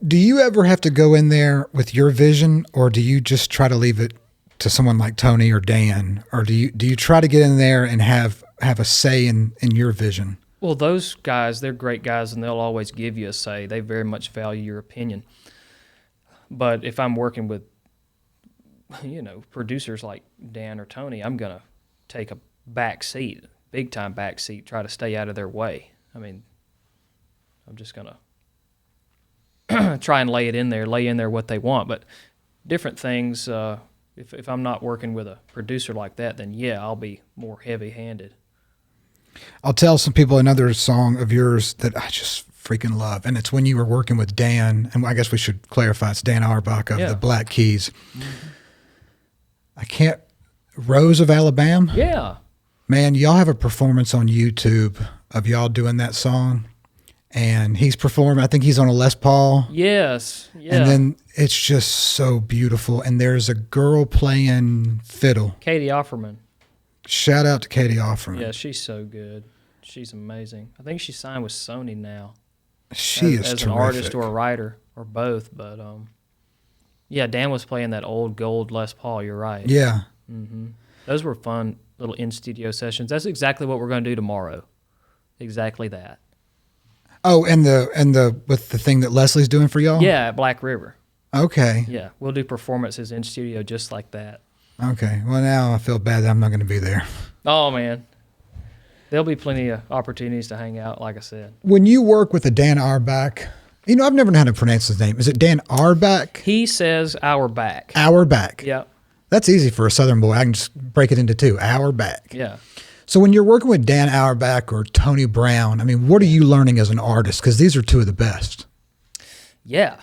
[SPEAKER 1] Do you ever have to go in there with your vision, or do you just try to leave it to someone like Tony or Dan, or do you try to get in there and have a say in your vision?
[SPEAKER 2] Well, those guys, they're great guys, and they'll always give you a say. They very much value your opinion. But if I'm working with, producers like Dan or Tony, I'm going to take a back seat, big time back seat, try to stay out of their way. I mean, I'm just going to try and lay in there what they want. But different things, if I'm not working with a producer like that, then yeah, I'll be more heavy-handed.
[SPEAKER 1] I'll tell some people another song of yours that I just freaking love, and it's when you were working with Dan, and I guess we should clarify, it's Dan Auerbach of the Black Keys. Mm-hmm. Rose of Alabama?
[SPEAKER 2] Yeah.
[SPEAKER 1] Man, y'all have a performance on YouTube of y'all doing that song, and he's performing, I think he's on a Les Paul.
[SPEAKER 2] Yes, yeah.
[SPEAKER 1] And then it's just so beautiful, and there's a girl playing fiddle.
[SPEAKER 2] Katie Offerman.
[SPEAKER 1] Shout out to Katie Offerman.
[SPEAKER 2] Yeah, she's so good. She's amazing. I think she signed with Sony now.
[SPEAKER 1] She is
[SPEAKER 2] as
[SPEAKER 1] terrific.
[SPEAKER 2] An artist or a writer or both. But yeah, Dan was playing that old gold Les Paul. You're right.
[SPEAKER 1] Yeah.
[SPEAKER 2] Mm-hmm. Those were fun little in studio sessions. That's exactly what we're going to do tomorrow. Exactly that.
[SPEAKER 1] Oh, and the with the thing that Leslie's doing for y'all?
[SPEAKER 2] Yeah, at Black River.
[SPEAKER 1] Okay.
[SPEAKER 2] Yeah, we'll do performances in studio just like that.
[SPEAKER 1] Okay. Well, now I feel bad that I'm not going to be there.
[SPEAKER 2] Oh, man. There'll be plenty of opportunities to hang out, like I said.
[SPEAKER 1] When you work with a Dan Auerbach, I've never known how to pronounce his name. Is it Dan Auerbach?
[SPEAKER 2] He says Auerbach.
[SPEAKER 1] Auerbach.
[SPEAKER 2] Yep.
[SPEAKER 1] That's easy for a Southern boy. I can just break it into two. Auerbach.
[SPEAKER 2] Yeah.
[SPEAKER 1] So when you're working with Dan Auerbach or Tony Brown, what are you learning as an artist? Because these are two of the best.
[SPEAKER 2] Yeah.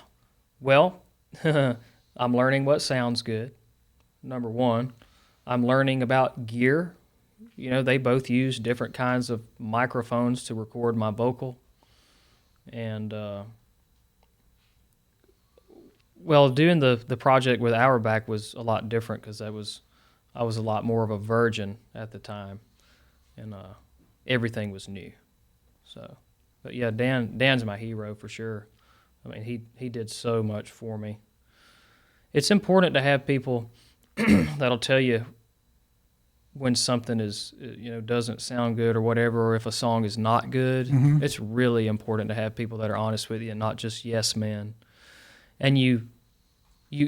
[SPEAKER 2] Well, I'm learning what sounds good, number one. I'm learning about gear. They both use different kinds of microphones to record my vocal. And, doing the project with Auerbach was a lot different because I was a lot more of a virgin at the time. And everything was new. So, but yeah, Dan's my hero for sure. He did so much for me. It's important to have people that'll tell you when something is doesn't sound good or whatever, or if a song is not good. Mm-hmm. It's really important to have people that are honest with you and not just yes men. And you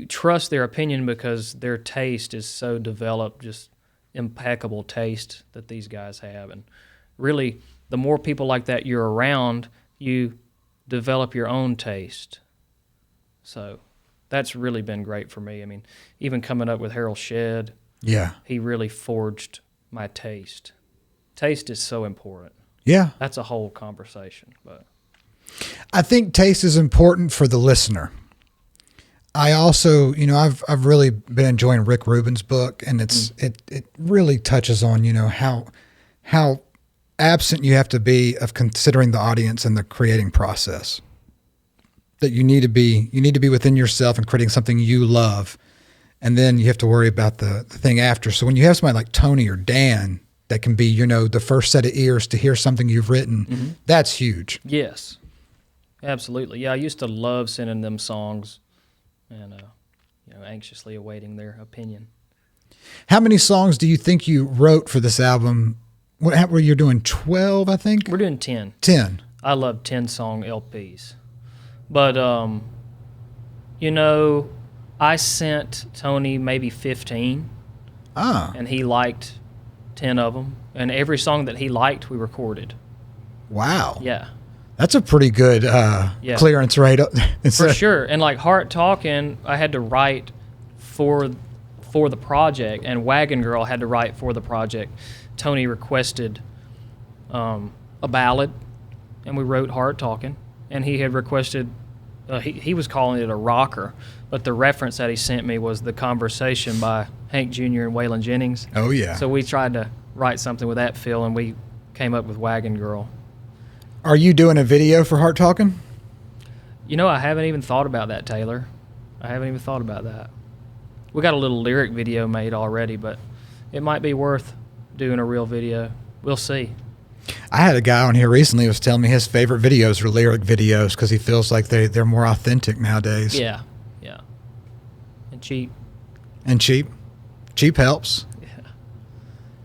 [SPEAKER 2] trust their opinion because their taste is so developed, just impeccable taste that these guys have. And really, the more people like that you're around, you develop your own taste. So that's really been great for me. Even coming up with Harold Shedd,
[SPEAKER 1] yeah,
[SPEAKER 2] he really forged my taste. Taste is so important.
[SPEAKER 1] Yeah.
[SPEAKER 2] That's a whole conversation. But
[SPEAKER 1] I think taste is important for the listener. I also, I've really been enjoying Rick Rubin's book, and it really touches on, how absent you have to be of considering the audience and the creating process. That you need to be within yourself and creating something you love, and then you have to worry about the thing after. So when you have somebody like Tony or Dan that can be, the first set of ears to hear something you've written, that's huge.
[SPEAKER 2] Yes, absolutely. Yeah, I used to love sending them songs and anxiously awaiting their opinion.
[SPEAKER 1] How many songs do you think you wrote for this album? What were you doing? 12, I think?
[SPEAKER 2] We're doing 10.
[SPEAKER 1] 10.
[SPEAKER 2] I love 10-song LPs. But, I sent Tony maybe 15, and he liked 10 of them. And every song that he liked, we recorded.
[SPEAKER 1] Wow.
[SPEAKER 2] Yeah.
[SPEAKER 1] That's a pretty good clearance rate.
[SPEAKER 2] For sure. And like Heart Talkin, I had to write for the project, and Wagon Girl had to write for the project. Tony requested a ballad, and we wrote Heart Talkin. And he had requested, he was calling it a rocker, but the reference that he sent me was The Conversation by Hank Jr. and Waylon Jennings.
[SPEAKER 1] Oh, yeah.
[SPEAKER 2] So we tried to write something with that feel, and we came up with Wagon Girl.
[SPEAKER 1] Are you doing a video for Heart Talkin?
[SPEAKER 2] I haven't even thought about that, Taylor. I haven't even thought about that. We got a little lyric video made already, but it might be worth doing a real video. We'll see.
[SPEAKER 1] I had a guy on here recently who was telling me his favorite videos are lyric videos because he feels like they're more authentic nowadays.
[SPEAKER 2] Yeah. And cheap.
[SPEAKER 1] And cheap. Cheap helps.
[SPEAKER 2] Yeah.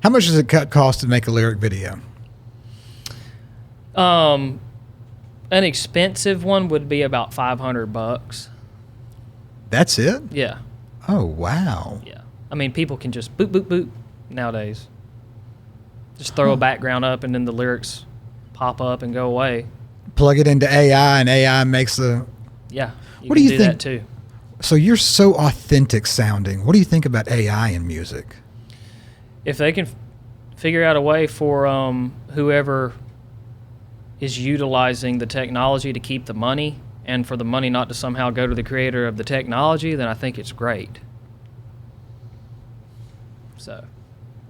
[SPEAKER 1] How much does it cost to make a lyric video?
[SPEAKER 2] An expensive one would be about $500.
[SPEAKER 1] That's it?
[SPEAKER 2] Yeah.
[SPEAKER 1] Oh, wow.
[SPEAKER 2] Yeah. I mean, people can just boop, boop, boop nowadays. Just throw a background up and then the lyrics pop up and go away.
[SPEAKER 1] Plug it into AI and AI makes the...
[SPEAKER 2] Yeah.
[SPEAKER 1] What do you think?
[SPEAKER 2] That too.
[SPEAKER 1] So you're so authentic sounding. What do you think about AI in music?
[SPEAKER 2] If they can figure out a way for whoever is utilizing the technology to keep the money and for the money not to somehow go to the creator of the technology, then I think it's great. So,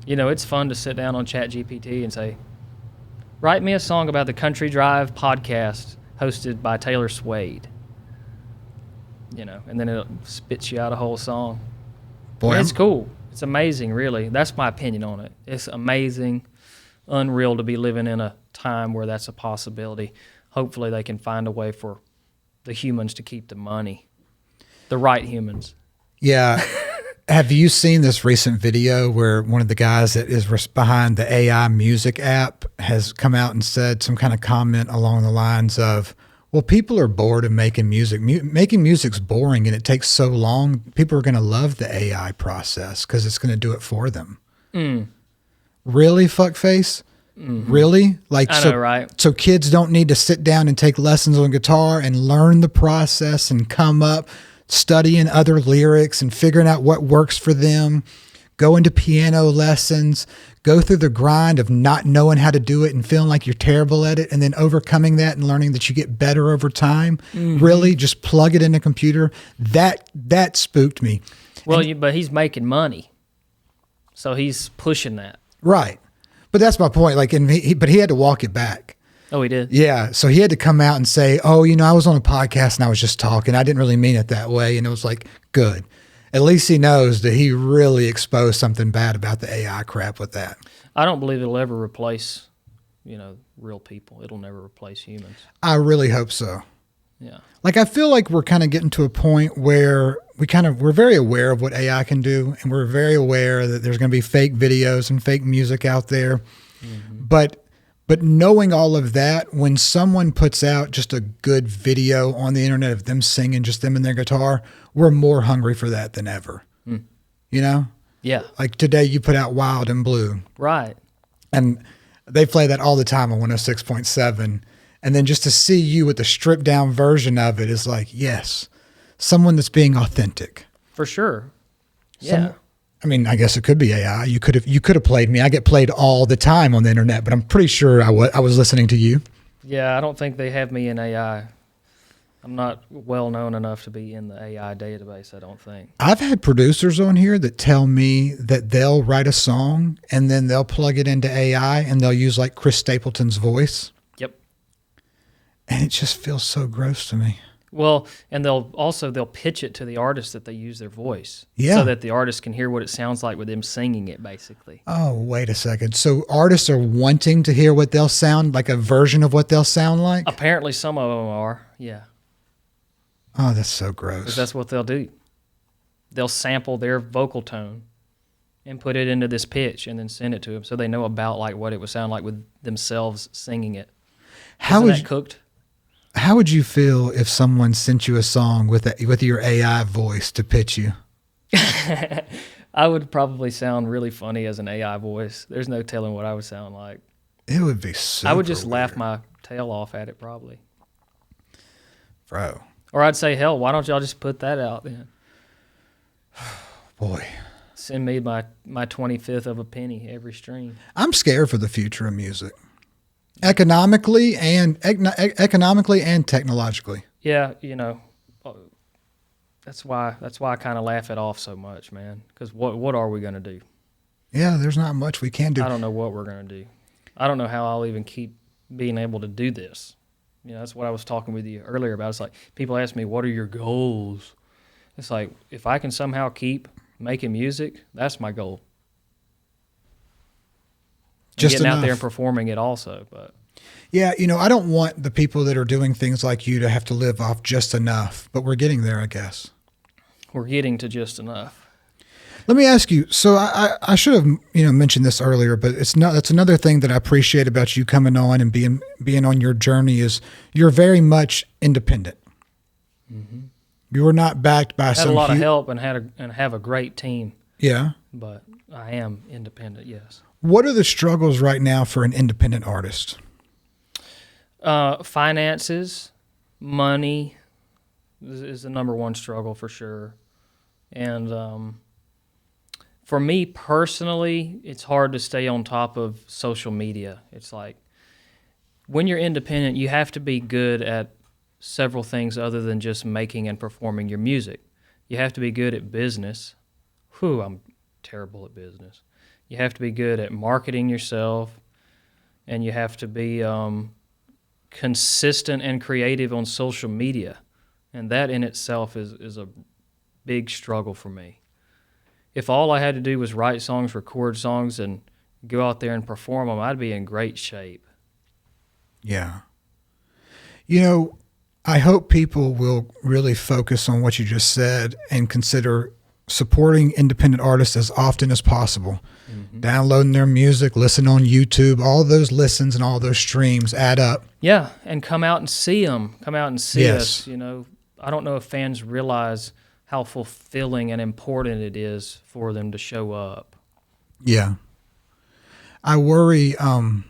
[SPEAKER 2] it's fun to sit down on ChatGPT and say, write me a song about the Country Drive podcast hosted by Taylor Swaid. And then it spits you out a whole song.
[SPEAKER 1] Boy,
[SPEAKER 2] it's cool. It's amazing, really. That's my opinion on it. It's amazing, unreal to be living in a time where that's a possibility. Hopefully they can find a way for the humans to keep the money. The right humans.
[SPEAKER 1] Yeah. Have you seen this recent video where one of the guys that is behind the AI music app has come out and said some kind of comment along the lines of, well, people are bored of making music. Making music's boring and it takes so long. People are going to love the AI process because it's going to do it for them. Really, fuckface? Mm-hmm. Really?
[SPEAKER 2] I know, right?
[SPEAKER 1] So kids don't need to sit down and take lessons on guitar and learn the process and come up studying other lyrics and figuring out what works for them, go into piano lessons, go through the grind of not knowing how to do it and feeling like you're terrible at it, and then overcoming that and learning that you get better over time. Mm-hmm. Really, just plug it in a computer. That spooked me.
[SPEAKER 2] Well, but he's making money, so he's pushing that.
[SPEAKER 1] Right. But that's my point. But he had to walk it back.
[SPEAKER 2] Oh, he did?
[SPEAKER 1] Yeah. So he had to come out and say, I was on a podcast and I was just talking. I didn't really mean it that way. And it was like, good. At least he knows that he really exposed something bad about the AI crap with that.
[SPEAKER 2] I don't believe it'll ever replace, real people. It'll never replace humans.
[SPEAKER 1] I really hope so.
[SPEAKER 2] Yeah.
[SPEAKER 1] I feel like we're kind of getting to a point where we're very aware of what AI can do. And we're very aware that there's going to be fake videos and fake music out there. Mm-hmm. But knowing all of that, when someone puts out just a good video on the internet of them singing, just them and their guitar, we're more hungry for that than ever. Mm.
[SPEAKER 2] Yeah.
[SPEAKER 1] Like today you put out Wild and Blue.
[SPEAKER 2] Right.
[SPEAKER 1] And they play that all the time on 106.7. And then just to see you with the stripped down version of it is like, yes, someone that's being authentic.
[SPEAKER 2] For sure. Yeah.
[SPEAKER 1] I guess it could be AI. You could have played me. I get played all the time on the internet, but I'm pretty sure I was listening to you.
[SPEAKER 2] Yeah, I don't think they have me in AI. I'm not well known enough to be in the AI database, I don't think.
[SPEAKER 1] I've had producers on here that tell me that they'll write a song and then they'll plug it into AI and they'll use like Chris Stapleton's voice.
[SPEAKER 2] Yep.
[SPEAKER 1] And it just feels so gross to me.
[SPEAKER 2] Well, and they'll pitch it to the artist that they use their voice.
[SPEAKER 1] Yeah.
[SPEAKER 2] So that the artist can hear what it sounds like with them singing it, basically.
[SPEAKER 1] Oh, wait a second. So artists are wanting to hear what they'll sound like, a version of what they'll sound like?
[SPEAKER 2] Apparently some of them are, yeah.
[SPEAKER 1] Oh, that's so gross.
[SPEAKER 2] 'Cause that's what they'll do. They'll sample their vocal tone and put it into this pitch and then send it to them so they know about like what it would sound like with themselves singing it. Isn't that cooked?
[SPEAKER 1] How would you feel if someone sent you a song with your AI voice to pitch you?
[SPEAKER 2] I would probably sound really funny as an AI voice. There's no telling what I would sound like.
[SPEAKER 1] It would be super
[SPEAKER 2] I would just
[SPEAKER 1] weird.
[SPEAKER 2] laugh my tail off at it probably.
[SPEAKER 1] Bro.
[SPEAKER 2] Or I'd say, hell, why don't y'all just put that out then?
[SPEAKER 1] Boy.
[SPEAKER 2] Send me my 25th of a penny every stream.
[SPEAKER 1] I'm scared for the future of music. Economically and technologically.
[SPEAKER 2] Yeah, you know, that's why I kind of laugh it off so much, man. Because what are we going to do?
[SPEAKER 1] Yeah, there's not much we can do.
[SPEAKER 2] I don't know what we're going to do. I don't know how I'll even keep being able to do this. You know, that's what I was talking with you earlier about. It's like people ask me, what are your goals? It's like, if I can somehow keep making music, that's my goal.
[SPEAKER 1] Just
[SPEAKER 2] getting
[SPEAKER 1] enough.
[SPEAKER 2] out there and performing it also. But
[SPEAKER 1] yeah, you know, I don't want the people that are doing things like you to have to live off just enough, but we're getting there, I guess.
[SPEAKER 2] We're getting to just enough.
[SPEAKER 1] Let me ask you. So I should have mentioned this earlier, but that's another thing that I appreciate about you coming on and being on your journey is you're very much independent. Mm-hmm. You are not backed by
[SPEAKER 2] Had a lot of help and have a great team.
[SPEAKER 1] Yeah,
[SPEAKER 2] but I am independent. Yes.
[SPEAKER 1] What are the struggles right now for an independent artist?
[SPEAKER 2] Finances, money is the number one struggle for sure, and for me personally, it's hard to stay on top of social media. It's like when you're independent, you have to be good at several things other than just making and performing your music. You have to be good at business. I'm terrible at business. You have to be good at marketing yourself, and you have to be consistent and creative on social media. And that in itself is a big struggle for me. If all I had to do was write songs, record songs, and go out there and perform them, I'd be in great shape.
[SPEAKER 1] Yeah. You know, I hope people will really focus on what you just said and consider supporting independent artists as often as possible. Mm-hmm. Downloading their music, listen on YouTube, all those listens and all those streams add up.
[SPEAKER 2] Yeah, and come out and see them. Come out and see
[SPEAKER 1] Yes.
[SPEAKER 2] us. You know, I don't know if fans realize how fulfilling and important it is for them to show up.
[SPEAKER 1] Yeah. I worry for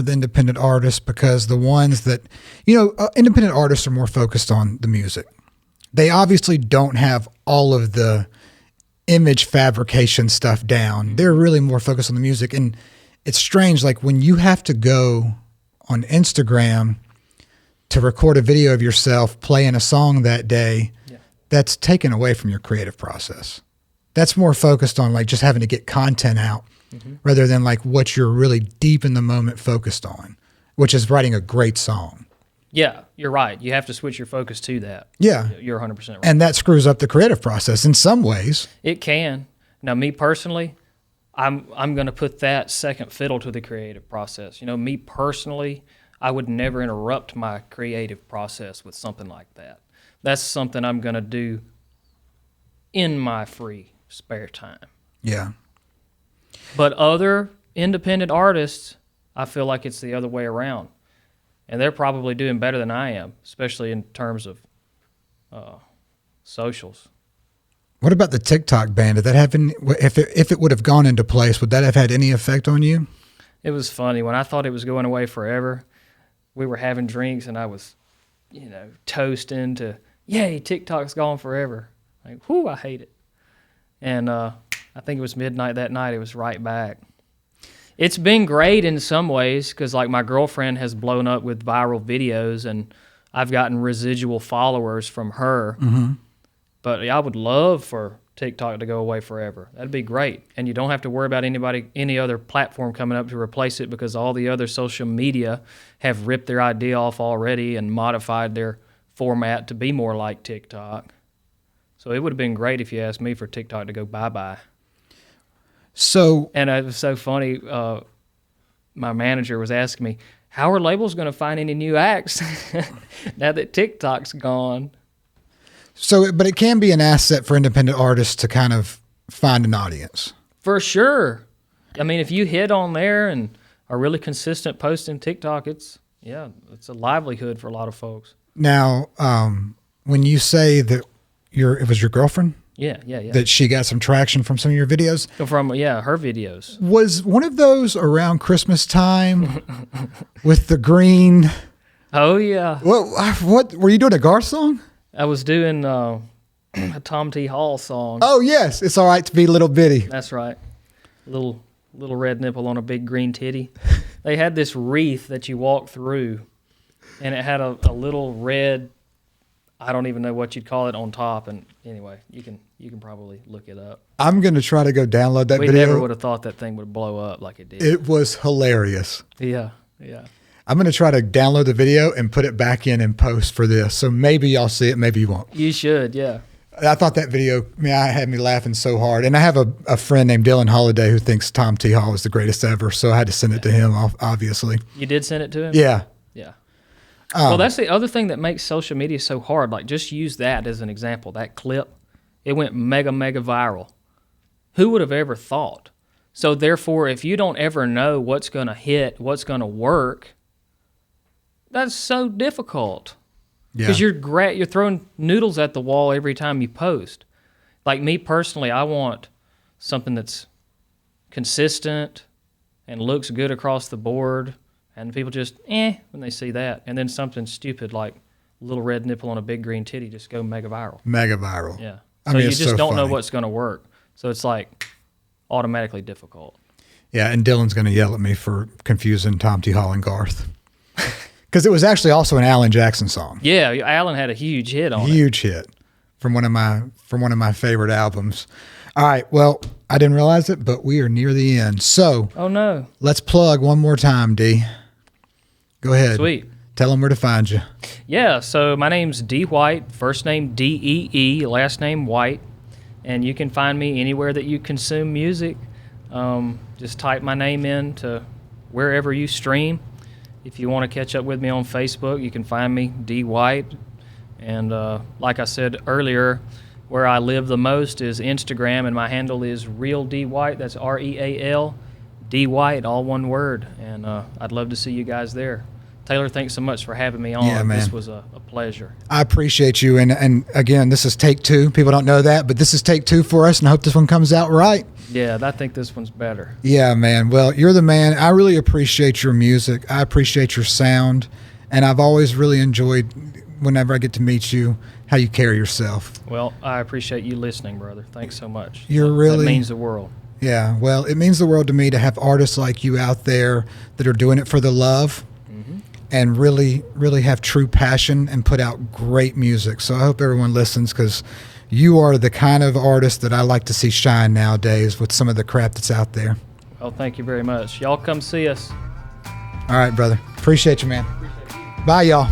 [SPEAKER 1] the independent artists because the ones that, independent artists are more focused on the music. They obviously don't have all of the image fabrication stuff down. They're really more focused on the music. And it's strange, like when you have to go on Instagram to record a video of yourself playing a song that day, that's taken away from your creative process. That's more focused on like just having to get content out rather than like what you're really deep in the moment focused on, which is writing a great song.
[SPEAKER 2] Yeah, you're right. You have to switch your focus to that.
[SPEAKER 1] Yeah.
[SPEAKER 2] You're 100% right.
[SPEAKER 1] And that screws up the creative process in some ways.
[SPEAKER 2] It can. Now, me personally, I'm going to put that second fiddle to the creative process. You know, me personally, I would never interrupt my creative process with something like that. That's something I'm going to do in my free spare time.
[SPEAKER 1] Yeah.
[SPEAKER 2] But other independent artists, I feel like it's the other way around. And they're probably doing better than I am, especially in terms of socials.
[SPEAKER 1] What about the TikTok ban? Did that have any, if it would have gone into place, would that have had any effect on you?
[SPEAKER 2] It was funny. When I thought it was going away forever, we were having drinks and I was, toasting to, yay, TikTok's gone forever. Like, whoo, I hate it. And I think it was midnight that night, it was right back. It's been great in some ways because, like, my girlfriend has blown up with viral videos and I've gotten residual followers from her. Mm-hmm. But I would love for TikTok to go away forever. That'd be great. And you don't have to worry about any other platform coming up to replace it because all the other social media have ripped their idea off already and modified their format to be more like TikTok. So it would have been great if you asked me for TikTok to go bye-bye. And it was so funny. My manager was asking me, how are labels going to find any new acts now that TikTok's gone?
[SPEAKER 1] So, but it can be an asset for independent artists to kind of find an audience.
[SPEAKER 2] For sure. I mean, if you hit on there and are really consistent posting TikTok, it's a livelihood for a lot of folks.
[SPEAKER 1] Now, when you say that it was your girlfriend?
[SPEAKER 2] Yeah.
[SPEAKER 1] That she got some traction from some of your videos?
[SPEAKER 2] From, her videos.
[SPEAKER 1] Was one of those around Christmas time with the green?
[SPEAKER 2] Oh, yeah.
[SPEAKER 1] What were you doing, a Garth song?
[SPEAKER 2] I was doing a Tom T. Hall song.
[SPEAKER 1] Oh, yes. It's all right to be little bitty.
[SPEAKER 2] That's right. Little red nipple on a big green titty. They had this wreath that you walk through, and it had a little red, I don't even know what you'd call it, on top. And anyway, you can probably look it up.
[SPEAKER 1] I'm going to try to go download that
[SPEAKER 2] We
[SPEAKER 1] video.
[SPEAKER 2] never would have thought that thing would blow up like it did.
[SPEAKER 1] It was hilarious.
[SPEAKER 2] Yeah.
[SPEAKER 1] I'm going to try to download the video and put it back in and post for this. So maybe y'all see it, maybe you won't.
[SPEAKER 2] You should, yeah.
[SPEAKER 1] I thought that video, I had me laughing so hard. And I have a friend named Dylan Holiday who thinks Tom T. Hall is the greatest ever. So I had to send it to him, obviously.
[SPEAKER 2] You did send it to him?
[SPEAKER 1] Yeah.
[SPEAKER 2] Yeah. Well, that's the other thing that makes social media so hard. Like, just use that as an example. That clip, it went mega, mega viral. Who would have ever thought? So therefore, if you don't ever know what's going to hit, what's going to work, that's so difficult. Because you're throwing noodles at the wall every time you post. Like me personally, I want something that's consistent and looks good across the board, and people just when they see that, and then something stupid like little red nipple on a big green titty just go mega viral.
[SPEAKER 1] Mega viral.
[SPEAKER 2] Yeah.
[SPEAKER 1] I
[SPEAKER 2] So
[SPEAKER 1] mean,
[SPEAKER 2] you
[SPEAKER 1] it's
[SPEAKER 2] just
[SPEAKER 1] so
[SPEAKER 2] don't know
[SPEAKER 1] funny.
[SPEAKER 2] what's going to work. So it's like automatically difficult.
[SPEAKER 1] Yeah, and Dylan's going to yell at me for confusing Tom T. Hall and Garth. Because it was actually also an Alan Jackson song.
[SPEAKER 2] Yeah, Alan had a huge hit on it.
[SPEAKER 1] Huge hit from one of my favorite albums. All right, well, I didn't realize it, but we are near the end. So
[SPEAKER 2] Oh, no.
[SPEAKER 1] let's plug one more time, D. Go ahead.
[SPEAKER 2] Sweet.
[SPEAKER 1] Tell them where to find you.
[SPEAKER 2] Yeah, so my name's Dee White, first name D-E-E, last name White, and you can find me anywhere that you consume music. Just type my name in to wherever you stream. If you want to catch up with me on Facebook, you can find me, Dee White. And like I said earlier, where I live the most is Instagram, and my handle is Real D White. That's R-E-A-L, D White, all one word. And I'd love to see you guys there. Taylor, thanks so much for having me on.
[SPEAKER 1] Yeah, man.
[SPEAKER 2] This was a pleasure.
[SPEAKER 1] I appreciate you. And again, this is take 2. People don't know that, but this is take 2 for us, and I hope this one comes out right.
[SPEAKER 2] Yeah, I think this one's better.
[SPEAKER 1] Yeah, man. Well, you're the man. I really appreciate your music. I appreciate your sound. And I've always really enjoyed, whenever I get to meet you, how you carry yourself.
[SPEAKER 2] Well, I appreciate you listening, brother. Thanks so much.
[SPEAKER 1] You're really...
[SPEAKER 2] That means the world.
[SPEAKER 1] Yeah, well, it means the world to me to have artists like you out there that are doing it for the love and really, really have true passion and put out great music. So I hope everyone listens, because you are the kind of artist that I like to see shine nowadays with some of the crap that's out there.
[SPEAKER 2] Well, thank you very much. Y'all come see us.
[SPEAKER 1] All right, brother. Appreciate you, man. Bye, y'all.